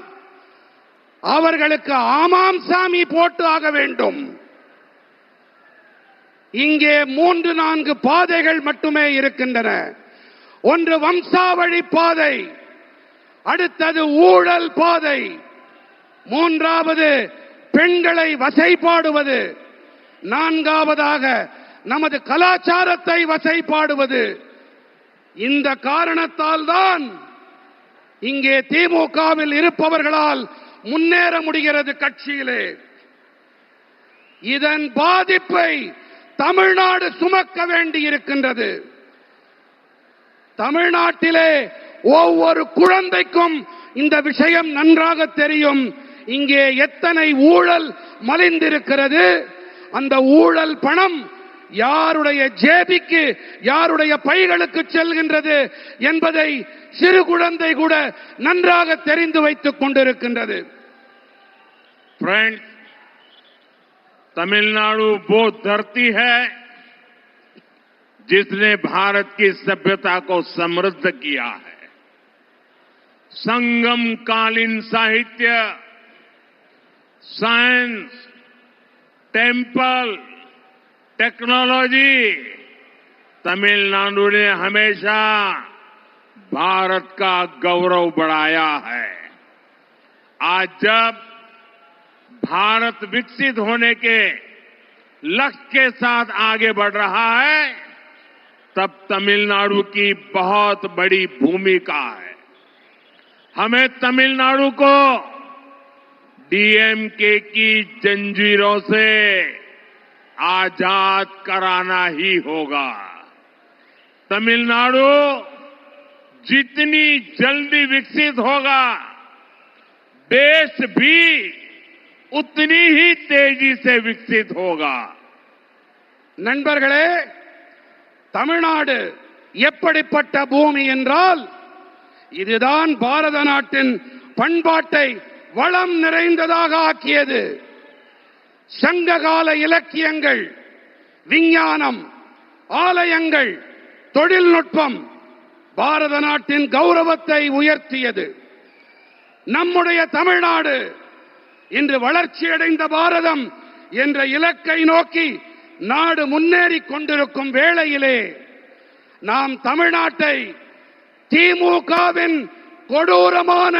அவர்களுக்கு ஆமாம் சாமி போட்டு ஆக வேண்டும். இங்கே 3-4 பாதைகள் மட்டுமே இருக்கின்றன. ஒன்று வம்சாவழி பாதை, அடுத்தது ஊழல் பாதை, மூன்றாவது பெண்களை வசைபாடுவது, நான்காவதாக நமது கலாச்சாரத்தை வசைபாடுவது. இந்த காரணத்தால் தான் இங்கே திமுகவில் இருப்பவர்களால் முன்னேற முடிகிறது கட்சியிலே. இதன் பாதிப்பை தமிழ்நாடு சுமக்க வேண்டி இருக்கின்றது. தமிழ்நாட்டிலே ஒவ்வொரு குழந்தைக்கும் இந்த விஷயம் நன்றாக தெரியும். இங்கே எத்தனை ஊழல் மலிந்திருக்கிறது, அந்த ஊழல் பணம் யாருடைய ஜேபிக்கு, யாருடைய பைகளுக்கு செல்கின்றது என்பதை சிறு குழந்தை கூட நன்றாக தெரிந்து வைத்துக் கொண்டிருக்கின்றது. फ्रेंड्स, तमिलनाडु वो धरती है जिसने भारत की सभ्यता को समृद्ध किया है। संगम कालीन साहित्य, साइंस, टेम्पल, टेक्नोलॉजी, तमिलनाडु ने हमेशा भारत का गौरव बढ़ाया है। आज जब भारत विकसित होने के लक्ष्य के साथ आगे बढ़ रहा है, तब तमिलनाडु की बहुत बड़ी भूमिका है। हमें तमिलनाडु को डीएमके की जंजीरों से आजाद कराना ही होगा। तमिलनाडु जितनी जल्दी विकसित होगा, देश भी उतनी ही तेजी से विकसित होगा। நண்பர்களே, தமிழ்நாடு எப்படிப்பட்ட பூமி என்றால், இதுதான் பாரத நாட்டின் பண்பாட்டை வளம் நிறைந்ததாக ஆக்கியது. சங்ககால இலக்கியங்கள், விஞ்ஞானம், ஆலயங்கள், தொழில்நுட்பம் பாரத நாட்டின் கௌரவத்தை உயர்த்தியது. நம்முடைய தமிழ்நாடு இன்று வளர்ச்சியடைந்த பாரதம் என்ற இலக்கை நோக்கி நாடு முன்னேறிக் கொண்டிருக்கும் வேளையிலே நாம் தமிழ்நாட்டை திமுகவின் கொடூரமான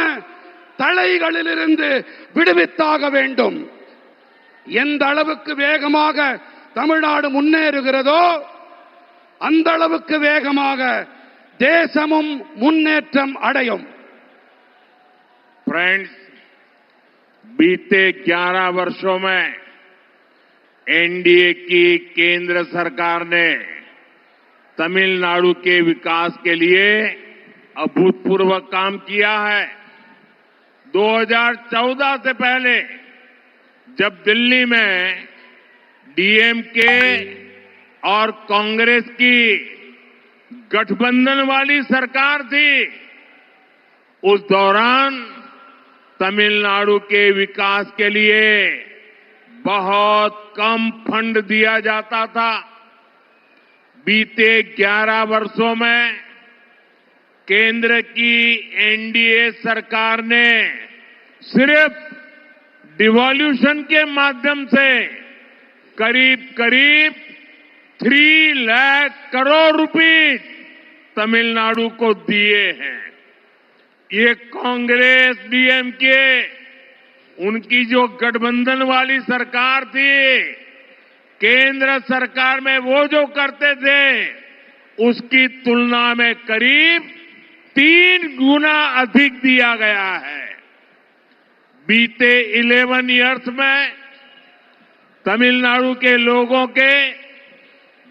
தலைகளிலிருந்து விடுவித்தாக வேண்டும். எந்த அளவுக்கு வேகமாக தமிழ்நாடு முன்னேறுகிறதோ அந்த அளவுக்கு வேகமாக தேசமும் முன்னேற்றம் அடையும். फ्रेंड्स, बीते 11 वर्षों में एनडीए की केंद्र सरकार ने तमिलनाडु के विकास के लिए अभूतपूर्व काम किया है। 2014 से पहले जब दिल्ली में डीएमके और कांग्रेस की गठबंधन वाली सरकार थी, उस दौरान तमिलनाडु के विकास के लिए बहुत कम फंड दिया जाता था। बीते 11 वर्षों में केंद्र की एनडीए सरकार ने सिर्फ डिवॉल्यूशन के माध्यम से करीब करीब 3 लाख करोड़ रुपए तमिलनाडु को दिए हैं। ये कांग्रेस डीएमके उनकी जो गठबंधन वाली सरकार थी, केंद्र सरकार में वो जो करते थे उसकी तुलना में करीब 3 गुना अधिक दिया गया है। बीते 11 इयर्स में तमिलनाडु के लोगों के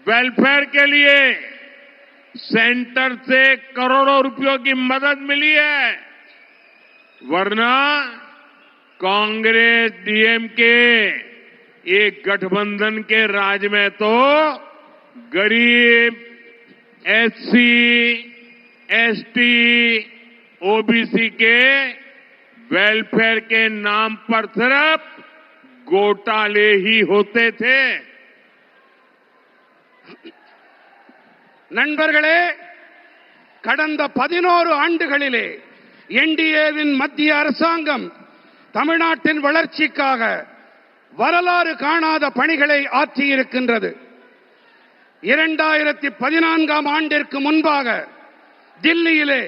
वेलफेयर के लिए सेंटर से करोड़ों रुपयों की मदद मिली है, वरना कांग्रेस डीएमके एक गठबंधन के राज में तो गरीब, एससी, एसटी, ओबीसी के वेलफेयर के नाम पर सिर्फ घोटाले ही होते थे। நண்பர்களே, கடந்த 11 ஆண்டுகளிலே என்டிஏவின் மத்திய அரசாங்கம் தமிழ்நாட்டின் வளர்ச்சிக்காக வரலாறு காணாத பணிகளை ஆற்றியிருக்கின்றது. 2014ஆம் ஆண்டிற்கு முன்பாக தில்லியிலே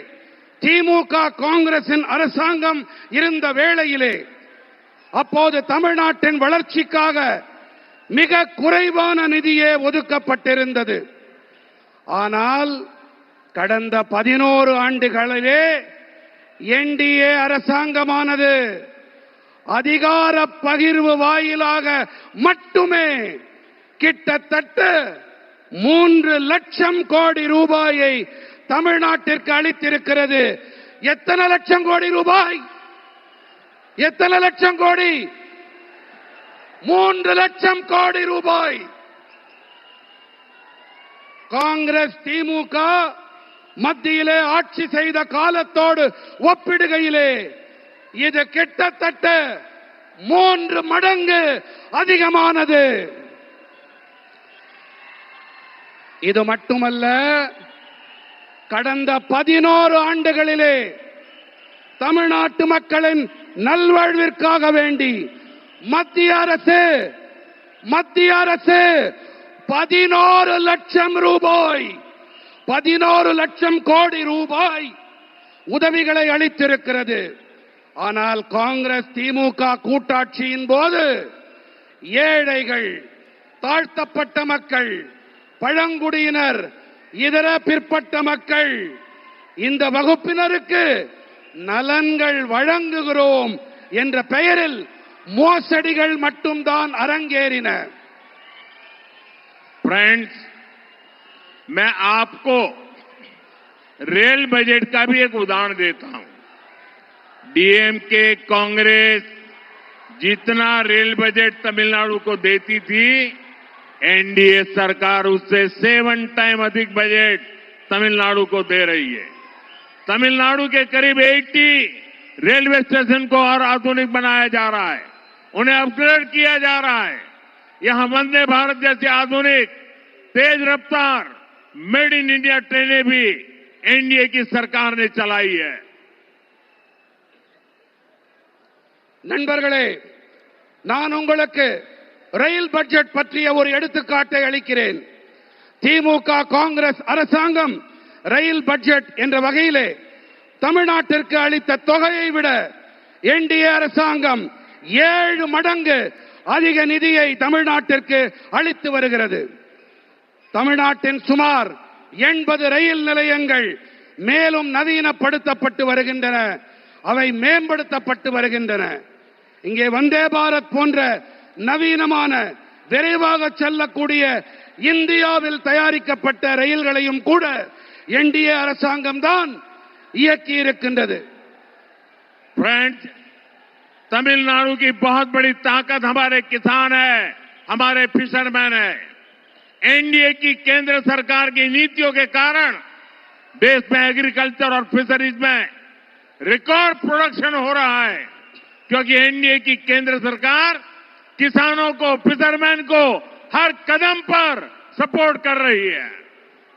திமுக காங்கிரசின் அரசாங்கம் இருந்த வேளையிலே அப்போது தமிழ்நாட்டின் வளர்ச்சிக்காக மிக குறைவான நிதியே ஒதுக்கப்பட்டிருந்தது. ஆனால் கடந்த 11 ஆண்டுகளிலே என்டிஏ அரசாங்கமானது அதிகார பகிர்வு வாயிலாக மட்டுமே கிட்டத்தட்ட 3 லட்சம் கோடி ரூபாயை தமிழ்நாட்டிற்கு அளித்திருக்கிறது. எத்தனை லட்சம் கோடி ரூபாய்? எத்தனை லட்சம் கோடி? 3 லட்சம் கோடி ரூபாய். காங்கிரஸ் திமுக மத்தியிலே ஆட்சி செய்த காலத்தோடு ஒப்பிடுகையிலே இது கிட்டத்தட்ட 3 மடங்கு அதிகமானது. இது மட்டுமல்ல, கடந்த 11 ஆண்டுகளிலே தமிழ்நாட்டு மக்களின் நல்வாழ்விற்காக வேண்டி மத்திய அரசு 11 லட்சம் ரூபாய் 11 லட்சம் கோடி ரூபாய் உதவிகளை அளித்திருக்கிறது. ஆனால் காங்கிரஸ் திமுக கூட்டாட்சியின் போது ஏழைகள், தாழ்த்தப்பட்ட மக்கள், பழங்குடியினர், இதர பிற்பட்ட மக்கள், இந்த வகுப்பினருக்கு நலன்கள் வழங்குகிறோம் என்ற பெயரில் மோசடிகள் மட்டும்தான் அரங்கேறின. फ्रेंड्स, मैं आपको रेल बजट का भी एक उदाहरण देता हूं। डीएमके कांग्रेस जितना रेल बजट तमिलनाडु को देती थी, एनडीए सरकार उससे 7 टाइम अधिक बजट तमिलनाडु को दे रही है। तमिलनाडु के करीब 80 रेलवे स्टेशन को और आधुनिक बनाया जा रहा है, उन्हें अपग्रेड किया जा रहा है। यहां वंदे भारत जैसी आधुनिक तेज रफ्तार मेड इन इंडिया ट्रेनें भी एनडीए की सरकार ने चलाई है। நண்பர்களே, நான் உங்களுக்கு ரயில் பட்ஜெட் பற்றிய ஒரு எடுத்துக்காட்டை அளிக்கிறேன். திமுக காங்கிரஸ் அரசாங்கம் ரயில் பட்ஜெட் என்ற வகையிலே தமிழ்நாட்டிற்கு அளித்த தொகையை விட என்டிஏ அரசாங்கம் 7 மடங்கு அதிக நிதியை தமிழ்நாட்டிற்கு அளித்து வருகிறது. தமிழ்நாட்டின் சுமார் 80 ரயில் நிலையங்கள் மேலும் நவீனப்படுத்தப்பட்டு வருகின்றன, அவை மேம்படுத்தப்பட்டு வருகின்றன. இங்கே வந்தே பாரத் போன்ற நவீனமான விரைவாக செல்லக்கூடிய இந்தியாவில் தயாரிக்கப்பட்ட ரயில்களையும் கூட என்டிஏ அரசாங்கம் தான் இயக்கி இருக்கின்றது. फ्रेंड्स, तमिलनाडु की बहुत बड़ी ताकत हमारे किसान है, हमारे फिशरमैन है। एनडीए की केंद्र सरकार की नीतियों के कारण देश में एग्रीकल्चर और फिशरीज में रिकॉर्ड प्रोडक्शन हो रहा है, क्योंकि एनडीए की केंद्र सरकार किसानों को, फिशरमैन को हर कदम पर सपोर्ट कर रही है।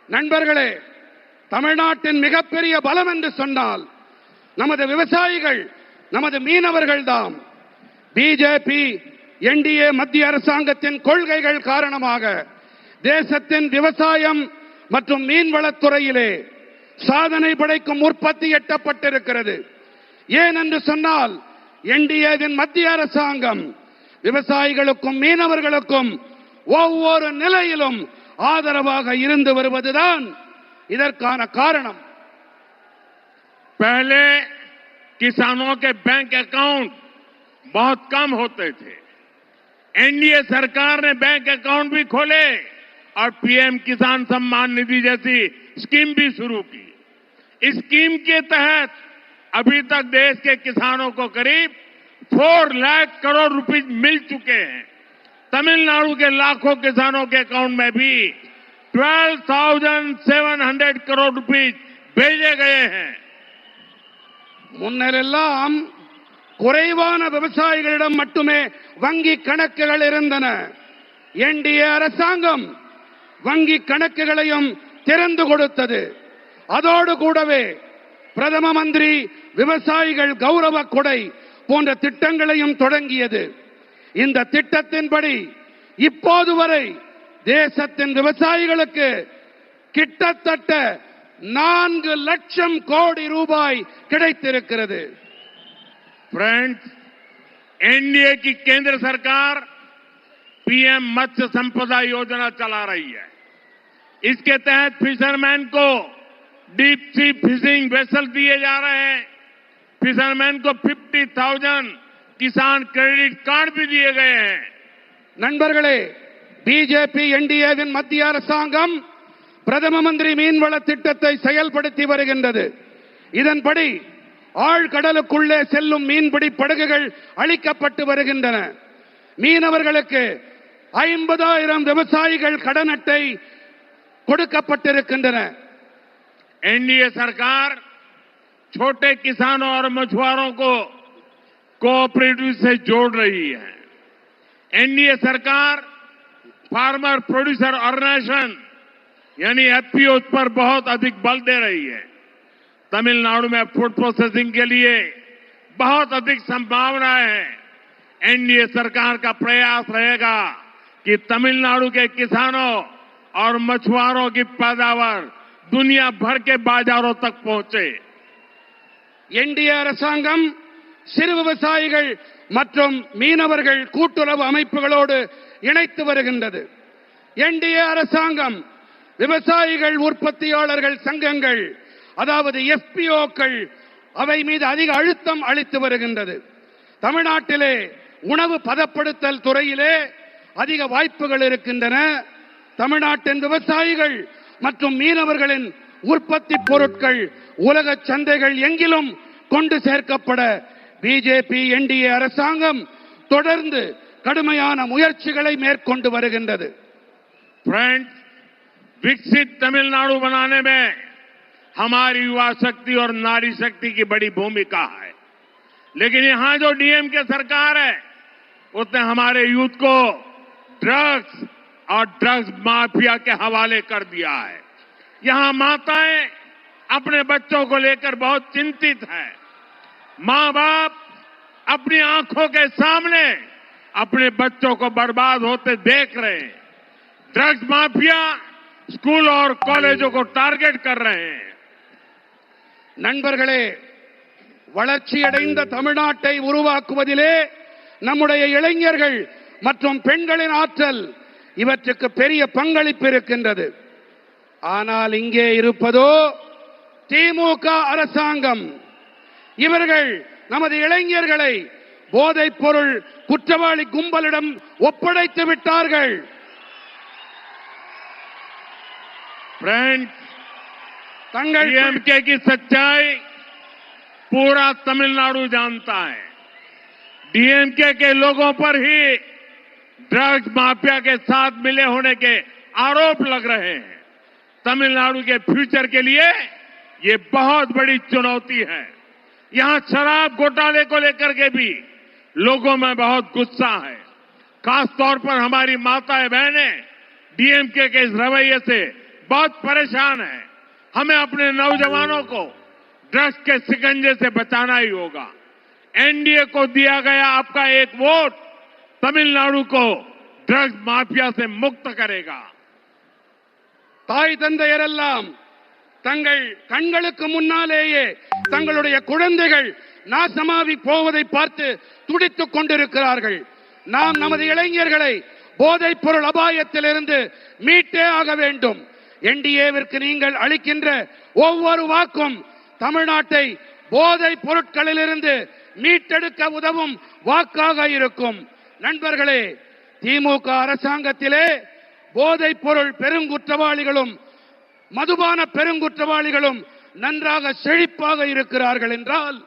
நண்பர்களே, தமிழ்நாட்டின் மிகப்பெரிய பலம் என்று சொன்னால் நமது விவசாயிகள், நமது மீனவர்கள்தாம். பிஜேபி என்டிஏ மத்திய அரசாங்கத்தின் கொள்கைகள் காரணமாக தேசத்தின் விவசாயம் மற்றும் மீன்வளத்துறையிலே சாதனை படைக்கும் உற்பத்தி எட்டப்பட்டிருக்கிறது. ஏன் என்று சொன்னால் என்டிஏவின் மத்திய அரசாங்கம் விவசாயிகளுக்கும் மீனவர்களுக்கும் ஒவ்வொரு நிலையிலும் ஆதரவாக இருந்து வருவதுதான் இதற்கான காரணம். पहले किसानों के बैंक अकाउंट बहुत कम होते थे। एनडीए सरकार ने बैंक अकाउंट भी खोले और पीएम किसान सम्मान निधि जैसी स्कीम भी शुरू की। इस स्कीम के तहत अभी तक देश के किसानों को करीब 4 लाख करोड़ रुपए मिल चुके हैं। तमिलनाडु के लाखों किसानों के अकाउंट में भी 12,700 करोड़ रुपए भेजे गए हैं। முன்னெல்லாம் குறைவான விவசாயிகளிடம் மட்டுமே வங்கி கணக்குகள் இருந்தன. என்டிஏ அரசாங்கம் வங்கி கணக்குகளையும் திறந்து கொடுத்தது. அதோடு கூடவே பிரதம மந்திரி விவசாயிகள் கௌரவ கொடை போன்ற திட்டங்களையும் தொடங்கியது. இந்த திட்டத்தின்படி இப்போது வரை தேசத்தின் விவசாயிகளுக்கு கிட்டத்தட்ட 4 லட்சம் கோடி ரூபாய் கிடைத்திருக்கிறது. फ्रेंड्स, एनडीए की केंद्र सरकार पीएम मत्स्य संपदा योजना चला रही है। इसके तहत फिशरमैन को डीप सी फिशिंग वेसल दिए जा रहे हैं। फिशरमैन को 50,000 किसान क्रेडिट कार्ड भी दिए गए हैं। நண்பர்களே, பிஜேபி என்டிஏவின் மத்திய அரசாங்கம் பிரதம மந்திரி மீன்வள திட்டத்தை செயல்படுத்தி வருகின்றது. இதன்படி ஆழ்கடலுக்குள்ளே செல்லும் மீன்பிடி படகுகள் அளிக்கப்பட்டு வருகின்றன. மீனவர்களுக்கு 50,000 விவசாயிகள் கடன் அட்டை கொடுக்கப்பட்டிருக்கின்றன. एनडीए सरकार छोटे किसानों और मछुआरों को कोऑपरेटिव से जोड़ रही है। एनडीए सरकार फार्मर प्रोड्यूसर ऑर्गेनाइजेशन यानी एफपीओ पर बहुत अधिक बल दे रही है। तमिलनाडु में फूड प्रोसेसिंग के लिए बहुत अधिक संभावनाएं हैं। एनडीए सरकार का प्रयास रहेगा कि तमिलनाडु के किसानों और मछुआरों की पैदावार दुनिया भर के बाजारों तक पहुंचे। என்டிஏ அரசாங்கம் சிறு விவசாயிகள் மற்றும் மீனவர்கள் கூட்டுறவு அமைப்புகளோடு இணைத்து வருகின்றது. என்டிஏ அரசாங்கம் விவசாயிகள் உற்பத்தியாளர்கள் சங்கங்கள், அதாவது எஃபிஓக்கள், அவை மீது அதிக அழுத்தம் அளித்து வருகின்றது. தமிழ்நாட்டிலே உணவு பதப்படுத்தல் துறையிலே அதிக வாய்ப்புகள் இருக்கின்றன. தமிழ்நாட்டின் விவசாயிகள் மற்றும் மீனவர்களின் உற்பத்தி பொருட்கள் உலக சந்தைகள் எங்கிலும் கொண்டு சேர்க்கப்பட பிஜேபி என்டிஏ அரசாங்கம் தொடர்ந்து கடுமையான முயற்சிகளை மேற்கொண்டு வருகின்றது. फ्रेंड्स, विकसित तमिलनाडु बनाने में हमारी युवा शक्ति और नारी शक्ति की बड़ी भूमिका है। लेकिन यहां जो डीएमके सरकार है उसने हमारे यूथ को ड्रग्स और ड्रग्स माफिया के हवाले कर दिया है। यहां माताएं अपने बच्चों को लेकर बहुत चिंतित हैं। मां बाप अपनी आंखों के सामने अपने बच्चों को बर्बाद होते देख रहे हैं। ड्रग्स माफिया स्कूल और कॉलेजों को टारगेट कर रहे हैं। நண்பர்களே, வளர்ச்சியடைந்த தமிழ்நாட்டை உருவாக்குவதிலே நம்முடைய இளைஞர்கள் மற்றும் பெண்களின் ஆற்றல் இவற்றுக்கு பெரிய பங்களிப்பு இருக்கின்றது. ஆனால் இங்கே இருப்பதோ திமுக அரசாங்கம். இவர்கள் நமது இளைஞர்களை போதைப் பொருள் குற்றவாளி கும்பலிடம் ஒப்படைத்து விட்டார்கள். फ्रेंड्स, डीएमके की सच्चाई पूरा तमिलनाडु जानता है। डीएमके के लोगों पर ही ड्रग्स माफिया के साथ मिले होने के आरोप लग रहे हैं। तमिलनाडु के फ्यूचर के लिए ये बहुत बड़ी चुनौती है। यहां शराब घोटाले को लेकर के भी लोगों में बहुत गुस्सा है। खासतौर पर हमारी माताएं बहनें डीएमके के इस रवैये से बहुत परेशान हैं। हमें अपने नौजवानों को ड्रग्स के शिकंजे से बचाना ही होगा। एनडीए को दिया गया आपका एक वोट तमिलनाडु को ड्रग्स माफिया से मुक्त करेगा। தாய் தந்தையரெல்லாம் தங்கள் கண்களுக்கு முன்னாலேயே தங்களுடைய குழந்தைகள் நாசமாகி போவதை பார்த்து துடித்துக் கொண்டிருக்கிறார்கள். நாம் நமது இளைஞர்களை போதைப் பொருள் அபாயத்திலிருந்து மீட்டே ஆக வேண்டும். என்டிஏவிற்கு நீங்கள் அளிக்கின்ற ஒவ்வொரு வாக்கும் தமிழ்நாட்டை போதைப் பொருட்களிலிருந்து மீட்டெடுக்க உதவும் வாக்காக இருக்கும். நண்பர்களே, திமுக அரசாங்கத்திலே போதைப் பொருள் பெருங்குற்றவாளிகளும் மதுபான பெருங்குற்றவாளிகளும் நன்றாக செழிப்பாக இருக்கிறார்கள் என்றால்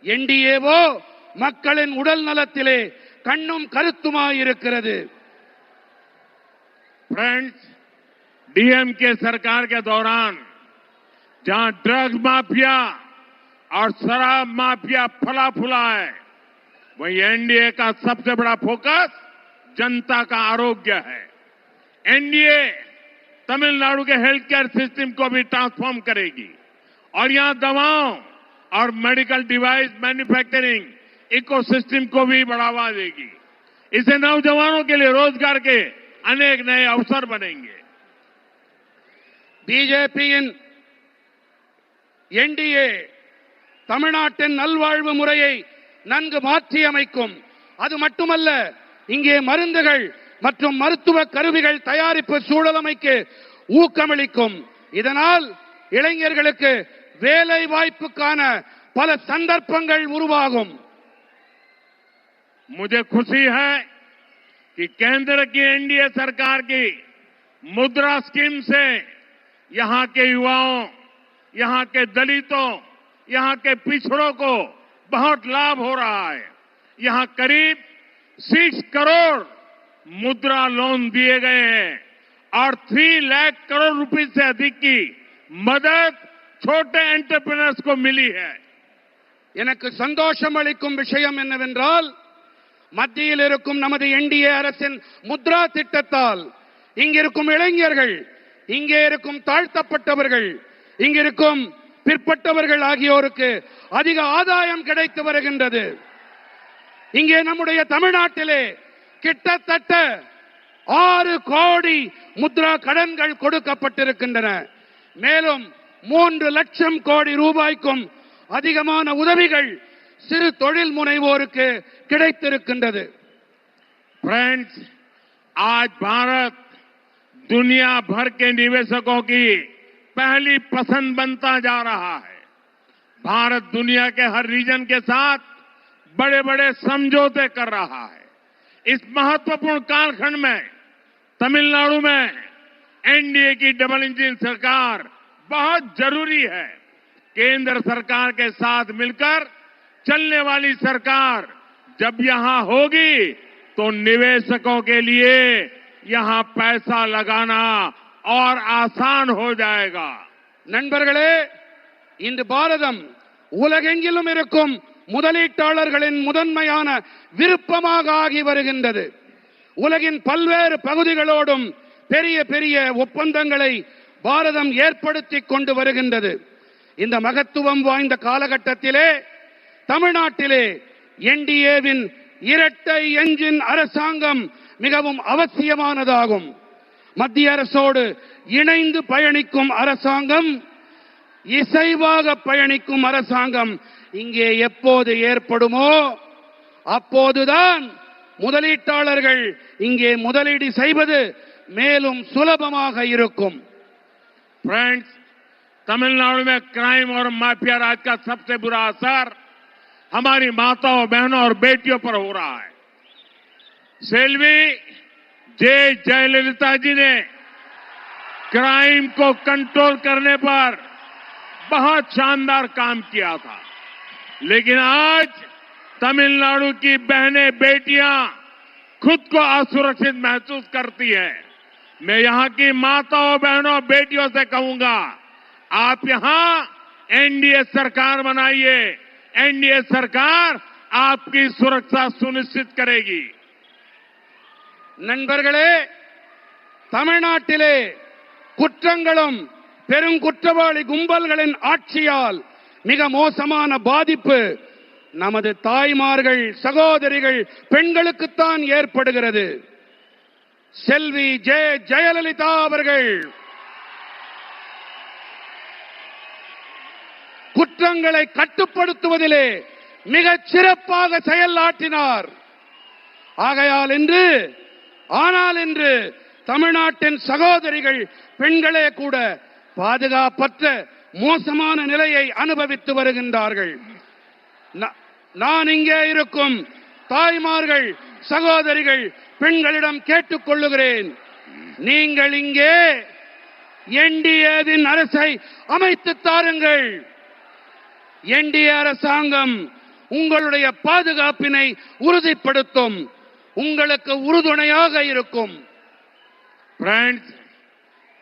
என்டிஏவோ மக்களின் உடல் நலத்திலே கண்ணும் கருத்துமாயிருக்கிறது. फ्रेंड्स, डीएमके सरकार के दौरान जहां ड्रग्स माफिया और शराब माफिया फला फूला है, वहीं एनडीए का सबसे बड़ा फोकस जनता का आरोग्य है। एनडीए तमिलनाडु के हेल्थ केयर सिस्टम को भी ट्रांसफॉर्म करेगी और यहां दवाओं और मेडिकल डिवाइस मैन्युफैक्चरिंग इकोसिस्टम को भी बढ़ावा देगी। इससे नौजवानों के लिए रोजगार के अनेक नए अवसर बनेंगे। பிஜேபியின் என்டிஏ தமிழ்நாட்டின் நல்வாழ்வு முறையை நன்கு மாற்றி அமைக்கும். அது மட்டுமல்ல, இங்கே மருந்துகள் மற்றும் மருத்துவ கருவிகள் தயாரிப்பு சூழலமைக்கு ஊக்கமளிக்கும். இதனால் இளைஞர்களுக்கு வேலை வாய்ப்புக்கான பல சந்தர்ப்பங்கள் உருவாகும். मुझे खुशी है कि केंद्र की एनडीए सरकार की मुद्रा स्कीम से यहां के युवाओं, यहां के दलितों, यहां के पिछड़ों को बहुत लाभ हो रहा है। यहां करीब 6 करोड़ मुद्रा लोन दिए गए हैं और 3 लाख करोड़ रुपए से अधिक की मदद छोटे एंटरप्रेन्योर्स को मिली है। எனக்கு சந்தோஷம் அளிக்கும் விஷயம் என்னவென்றால், மத்தியில் இருக்கும் நமது என்டிஏ அரசின் முத்ரா திட்டத்தால் இங்கிருக்கும் இளைஞர்கள், இங்கே இருக்கும் தாழ்த்தப்பட்டவர்கள், இங்கிருக்கும் பிற்பட்டவர்கள் ஆகியோருக்கு அதிக ஆதாயம் கிடைத்து வருகின்றது. இங்கே நம்முடைய தமிழ்நாட்டிலே கிட்டத்தட்ட 6 கோடி முத்ரா கடன்கள் கொடுக்கப்பட்டிருக்கின்றன. மேலும் 3 லட்சம் கோடி ரூபாய்க்கும் அதிகமான உதவிகள் சிறு தொழில் முனைவோருக்கு கிடைத்திருக்கின்றது. फ्रेंड्स, आज भारत दुनिया भर के निवेशकों की पहली पसंद बनता जा रहा है। भारत दुनिया के हर रीजन के साथ बड़े बड़े समझौते कर रहा है। इस महत्वपूर्ण कालखंड में तमिलनाडु में एनडीए की डबल इंजन सरकार बहुत जरूरी है। केंद्र सरकार के साथ मिलकर चलने वाली सरकार जब यहां होगी तो निवेशकों के लिए यहां पैसा लगाना और आसान हो जाएगा। நண்பர்களே, இன்று பாரதம் உலகெங்கிலும் இருக்கும் முதலீட்டாளர்களின் முதன்மையான விருப்பமாக ஆகி வருகின்றது. உலகின் பல்வேறு பகுதிகளோடும் பெரிய பெரிய ஒப்பந்தங்களை பாரதம் ஏற்படுத்திக் கொண்டு வருகின்றது. இந்த மகத்துவம் வாய்ந்த காலகட்டத்திலே தமிழ்நாட்டிலே என்டிஏவின் இரட்டை என்ஜின் அரசாங்கம் மிகவும் அவசியமானதாகும். மத்திய அரசோடு இணைந்து பயணிக்கும் அரசாங்கம், இசைவாக பயணிக்கும் அரசாங்கம் இங்கே எப்போது ஏற்படுமோ அப்போதுதான் முதலீட்டாளர்கள் இங்கே முதலீடு செய்வது மேலும் சுலபமாக இருக்கும். फ्रेंड्स, तमिलनाडु में क्राइम और माफिया राज का सबसे बुरा असर हमारी माताओं, बहनों और बेटियों पर हो रहा है। सेल्वी जयललिता जी ने क्राइम को कंट्रोल करने पर बहुत शानदार काम किया था, लेकिन आज तमिलनाडु की बहनें, बेटियां खुद को असुरक्षित महसूस करती हैं। मैं यहां की माताओं, बहनों, बेटियों से कहूंगा, आप यहां एनडीए सरकार बनाइए। एनडीए सरकार आपकी सुरक्षा सुनिश्चित करेगी। நண்பர்களே, தமிழ்நாட்டிலே குற்றங்களும் பெருங்குற்றவாளி கும்பல்களின் ஆட்சியால் மிக மோசமான பாதிப்பு நமது தாய்மார்கள், சகோதரிகள், பெண்களுக்குத்தான் ஏற்படுகிறது. செல்வி ஜெயலலிதா அவர்கள் குற்றங்களை கட்டுப்படுத்துவதிலே மிகச் சிறப்பாக செயலாற்றினார். ஆகையால் இன்று தமிழ்நாட்டின் சகோதரிகள், பெண்களே கூட பாதுகாப்பற்ற மோசமான நிலையை அனுபவித்து வருகின்றார்கள். நான் இங்கே இருக்கும் தாய்மார்கள், சகோதரிகள், பெண்களிடம் கேட்டுக் கொள்ளுகிறேன், நீங்கள் இங்கே என்டிஏவின் அரசை அமைத்து தாருங்கள். என்டிஏ அரசாங்கம் உங்களுடைய பாதுகாப்பினை உறுதிப்படுத்தும், உங்களுக்கு உறுதுணையாக இருக்கும். फ्रेंड्स,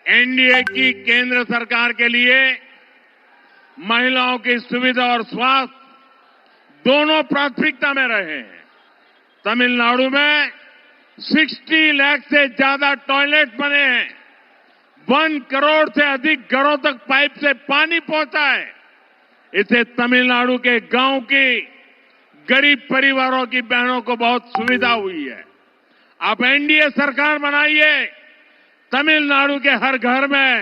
एनडीए की केंद्र सरकार के लिए महिलाओं की सुविधा और स्वास्थ्य दोनों प्राथमिकता में रहे हैं। तमिलनाडु में 60 लाख से ज्यादा टॉयलेट बने हैं। 1 करोड़ से अधिक घरों तक पाइप से पानी पहुंचा है। इससे तमिलनाडु के गांव की गरीब परिवारों की बहनों को बहुत सुविधा हुई है। आप एनडीए सरकार बनाइए, तमिलनाडु के हर घर में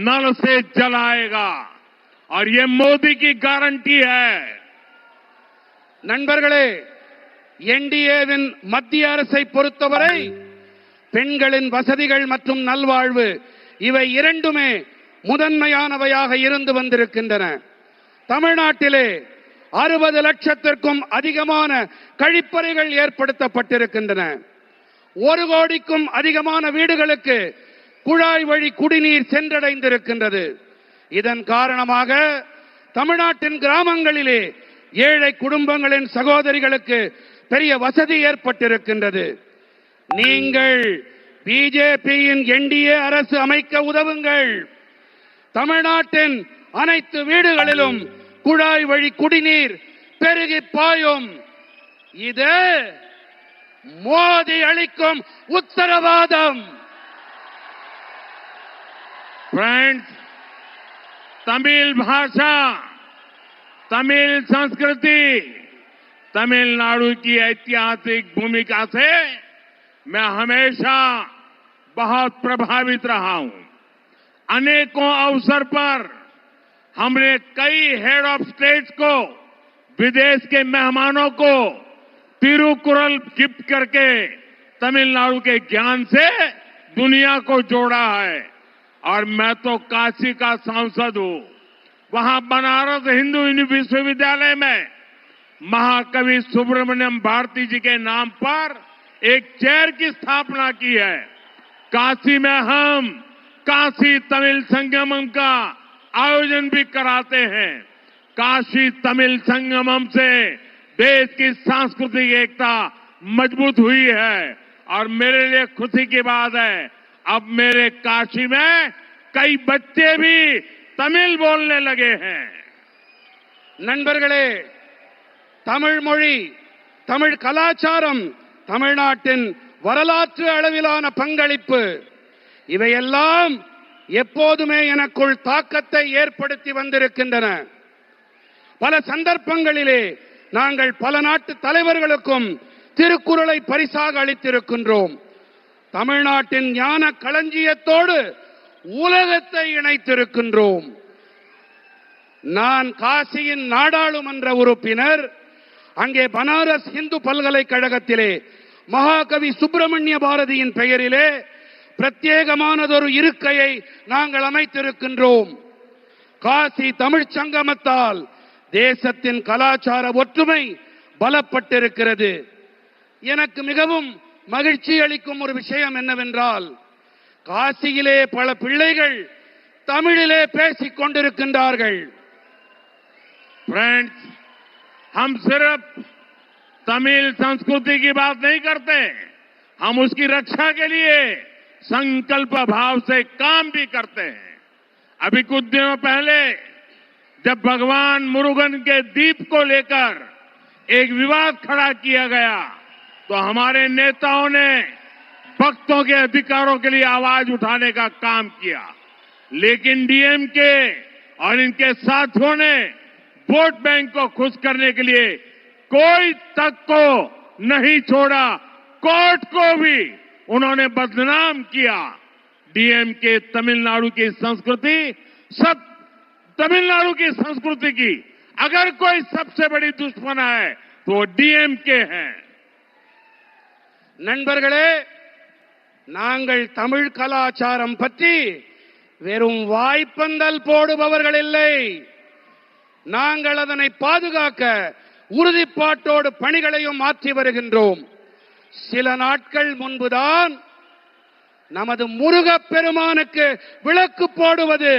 नल से जल आएगा और ये मोदी की गारंटी है। நண்பர்களே, என்டிஏவின் மத்திய அரசை பொறுத்தவரை பெண்களின் வசதிகள் மற்றும் நல்வாழ்வு இவை இரண்டுமே முதன்மையானவையாக இருந்து வந்திருக்கின்றன. தமிழ்நாட்டிலே 60 லட்சத்திற்கும் அதிகமான கழிப்பறைகள் ஏற்படுத்தப்பட்டிருக்கின்றன. 1 கோடிக்கும் அதிகமான வீடுகளுக்கு குழாய் வழி குடிநீர் சென்றடைந்திருக்கின்றது. இதன் காரணமாக தமிழ்நாட்டின் கிராமங்களிலே ஏழை குடும்பங்களின் சகோதரிகளுக்கு பெரிய வசதி ஏற்பட்டிருக்கின்றது. நீங்கள் பிஜேபியின் என்டிஏ அரசு அமைக்க உதவுங்கள். தமிழ்நாட்டின் அனைத்து வீடுகளிலும் குழாய் வழி குடிநீர் பெருகி பாயும். இது மோடி அளிக்கும் உத்தரவாதம். फ्रेंड्स, तमिल भाषा, तमिल संस्कृति, तमिलनाडु की ऐतिहासिक भूमिका से मैं हमेशा बहुत प्रभावित रहा हूं। अनेकों अवसर पर हमने कई हेड ऑफ स्टेट्स को, विदेश के मेहमानों को तिरुकुरल गिफ्ट करके तमिलनाडु के ज्ञान से दुनिया को जोड़ा है। और मैं तो काशी का सांसद हूं। वहां बनारस हिंदू विश्वविद्यालय में महाकवि सुब्रमण्यम भारती जी के नाम पर एक चेयर की स्थापना की है। काशी में हम काशी तमिल संगमम का आयोजन भी कराते हैं। काशी तमिल संगमम से देश की सांस्कृतिक एकता मजबूत हुई है और मेरे लिए खुशी की बात है, अब मेरे काशी में कई बच्चे भी तमिल बोलने लगे हैं। நண்பர்களே, தமிழ் மொழி, தமிழ் கலாச்சாரம், தமிழ்நாட்டின் வரலாற்று அளவிலான பங்களிப்பு இவையெல்லாம் எப்போதுமே எனக்குள் தாக்கத்தை ஏற்படுத்தி வந்திருக்கின்றன. பல சந்தர்ப்பங்களிலே நாங்கள் பல நாட்டு தலைவர்களுக்கும் திருக்குறளை பரிசாக அளித்திருக்கின்றோம். தமிழ்நாட்டின் ஞான களஞ்சியத்தோடு உலகத்தை இணைத்திருக்கின்றோம். நான் காசியின் நாடாளுமன்ற உறுப்பினர். அங்கே பனாரஸ் இந்து பல்கலைக்கழகத்திலே மகாகவி சுப்பிரமணிய பாரதியின் பெயரிலே பிரத்யேகமானதொரு இருக்கையை நாங்கள் அமைத்திருக்கின்றோம். காசி தமிழ்ச் சங்கமத்தால் தேசத்தின் கலாச்சார ஒற்றுமை பலப்பட்டிருக்கிறது. எனக்கு மிகவும் மகிழ்ச்சி அளிக்கும் ஒரு விஷயம் என்னவென்றால், காசியிலே பல பிள்ளைகள் தமிழிலே பேசிக் கொண்டிருக்கின்றார்கள். फ्रेंड्स, हम सिर्फ तमिल संस्कृति की बात नहीं करते, हम उसकी रक्षा के लिए संकल्प भाव से काम भी करते हैं। अभी कुछ दिनों पहले जब भगवान मुरुगन के द्वीप को लेकर एक विवाद खड़ा किया गया तो हमारे नेताओं ने भक्तों के अधिकारों के लिए आवाज उठाने का काम किया, लेकिन डीएमके और इनके साथियों ने वोट बैंक को खुश करने के लिए कोई तक को नहीं छोड़ा, कोर्ट को भी उन्होंने बदनाम किया। डीएमके तमिलनाडु की संस्कृति तमिलनाडु की संस्कृति की अगर कोई सबसे बड़ी दुश्मन है तो डीएमके है। நண்பர்களே, நாங்கள் தமிழ் கலாச்சாரம் பற்றி வெறும் வாய்ப்பந்தல் போடுபவர்கள் இல்லை. நாங்கள் அதனை பாதுகாக்க உறுதிப்பாட்டோடு பணிகளையும் மாற்றி வருகின்றோம். சில நாட்கள் முன்புதான் நமது முருகப் பெருமானுக்கு விளக்கு போடுவது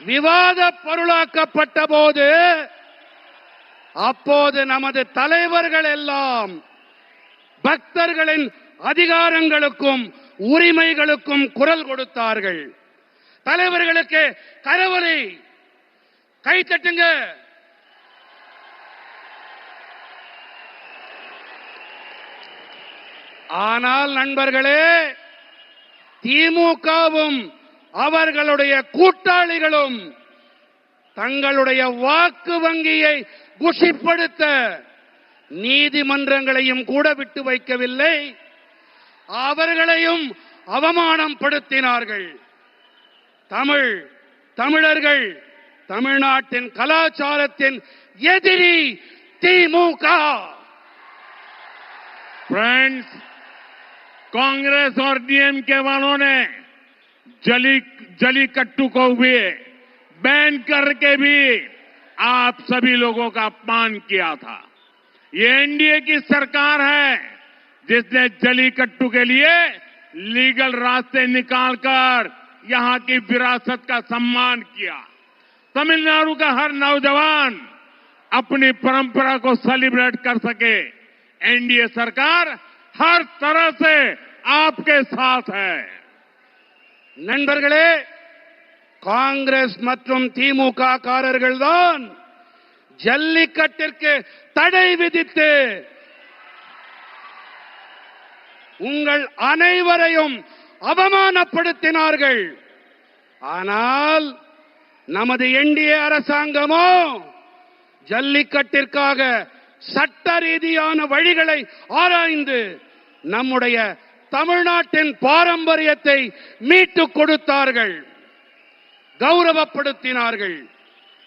விவாத பொருளாக்கப்பட்ட போது அப்போது நமது தலைவர்கள் எல்லாம் பக்தர்களின் அதிகாரங்களுக்கும் உரிமைகளுக்கும் குரல் கொடுத்தார்கள். தலைவர்களுக்கு கரவொலி, கை தட்டுங்க. ஆனால் நண்பர்களே, திமுகவும் அவர்களுடைய கூட்டாளிகளும் தங்களுடைய வாக்கு வங்கியை குஷிப்படுத்த நீதிமன்றங்களையும் கூட விட்டு வைக்கவில்லை, அவர்களையும் அவமானம் படுத்தினார்கள். தமிழர்கள் தமிழ்நாட்டின் கலாச்சாரத்தின் எதிரி திமுக. फ्रेंड्स, कांग्रेस और डीएमके वालों ने जलीकट्टू को भी बैन करके भी आप सभी लोगों का अपमान किया था। ये एनडीए की सरकार है जिसने जलीकट्टू के लिए लीगल रास्ते निकालकर यहां की विरासत का सम्मान किया। तमिलनाडु का हर नौजवान अपनी परंपरा को सेलिब्रेट कर सके, एनडीए सरकार हर तरह से आपके साथ है। நண்பர்களே, காங்கிரஸ் மற்றும் திமுக காரர்கள் தான் ஜல்லிக்கட்டிற்கு தடை விதித்து உங்கள் அனைவரையும் அவமானப்படுத்தினார்கள். ஆனால் நமது என்டிஏ அரசாங்கமோ ஜல்லிக்கட்டிற்காக சட்ட ரீதியான வழிகளை ஆராய்ந்து நம்முடைய தமிழ்நாட்டின் பாரம்பரியத்தை மீட்டுக் கொடுத்தார்கள், கௌரவப்படுத்தினார்கள்.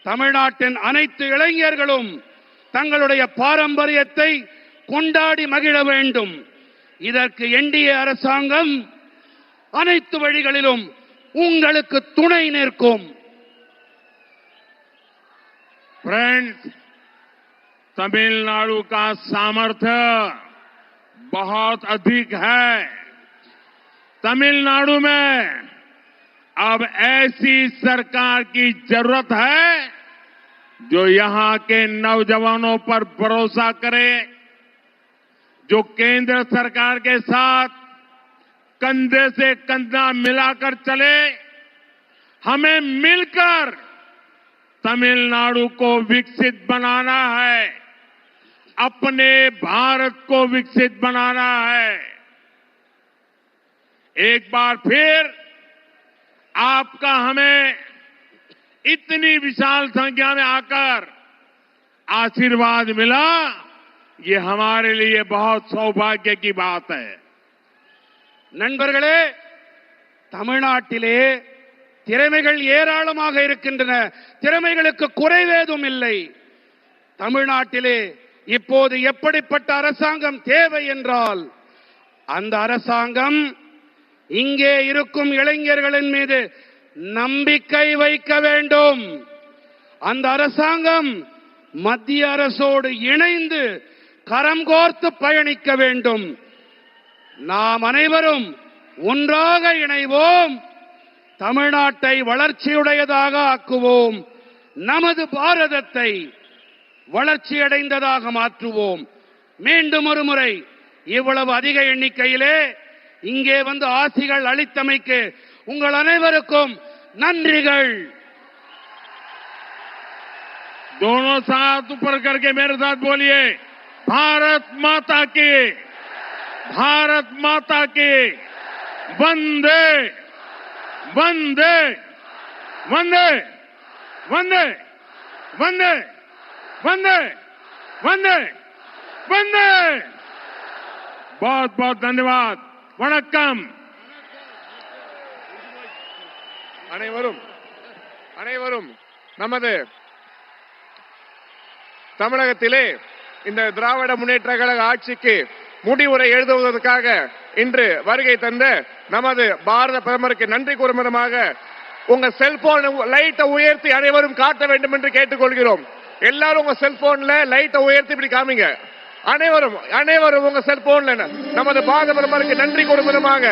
தமிழ்நாட்டின் அனைத்து இளைஞர்களும் தங்களுடைய பாரம்பரியத்தை கொண்டாடி மகிழ வேண்டும். இதற்கு என்டிஏ அரசாங்கம் அனைத்து வழிகளிலும் உங்களுக்கு துணை நிற்கும். फ्रेंड्स, तमिलनाडु का सामर्थ्य बहुत अधिक है। तमिलनाडु में अब ऐसी सरकार की जरूरत है जो यहां के नौजवानों पर भरोसा करे, जो केंद्र सरकार के साथ कंधे से कंधा मिलाकर चले। हमें मिलकर तमिलनाडु को विकसित बनाना है, अपने भारत को विकसित बनाना है। एक बार फिर आपका हमें इतनी विशाल संख्या में आकर आशीर्वाद मिला, ये हमारे लिए बहुत सौभाग्य की बात है। நண்பர்களே, தமிழ்நாட்டிலே திறமைகள் ஏராளமாக இருக்கின்றன, திறமைகளுக்கு குறைவேதும் இல்லை. தமிழ்நாட்டிலே இப்போது எப்படிப்பட்ட அரசாங்கம் தேவை என்றால், அந்த அரசாங்கம் இங்கே இருக்கும் இளைஞர்களின் மீது நம்பிக்கை வைக்க வேண்டும். அந்த அரசாங்கம் மத்திய அரசோடு இணைந்து கரம் கோர்த்து பயணிக்க வேண்டும். நாம் அனைவரும் ஒன்றாக இணைவோம், தமிழ்நாட்டை வளர்ச்சியுடையதாக ஆக்குவோம். நமது பாரதத்தை வளர்ச்சியடைந்ததாக மாற்றுவோம். மீண்டும் ஒரு முறை இவ்வளவு அதிக எண்ணிக்கையிலே இங்கே வந்து ஆசிகள் அளித்தமைக்கு உங்கள் அனைவருக்கும் நன்றிகள். दोनों साथ ऊपर करके मेरे साथ बोलिए, भारत माता की, भारत माता की, वंदे वंदे वंदे वंदे वंदे वंदे वंदे वंदे. बहुत बहुत धन्यवाद. वणक्कम. அனைவரும் அனைவரும் நமது தமிழகத்திலே இந்த திராவிட முன்னேற்ற கழக ஆட்சிக்கு முடிவுரை எழுதுவதற்காக இன்று வருகை தந்த நமது பாரத பிரதமருக்கு நன்றி கூறும் விதமாக உங்க செல்போன் லைட்டை உயர்த்தி அனைவரும் காட்ட வேண்டும் என்று கேட்டுக்கொள்கிறோம். எல்லாரும் உங்க செல்போன்ல லைட்டை உயர்த்தி இப்படி காமிங்க. அனைவரும் உங்க செல்போன்ல நமது பாரத பிரதமருக்கு நன்றி கூறும் விதமாக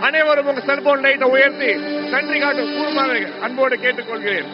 அனைவரும் உங்க செல்போன் லைட்டை உயர்த்தி நன்றி காட்டும் கூறுமாறு அன்போடு கேட்டுக்கொள்கிறேன்.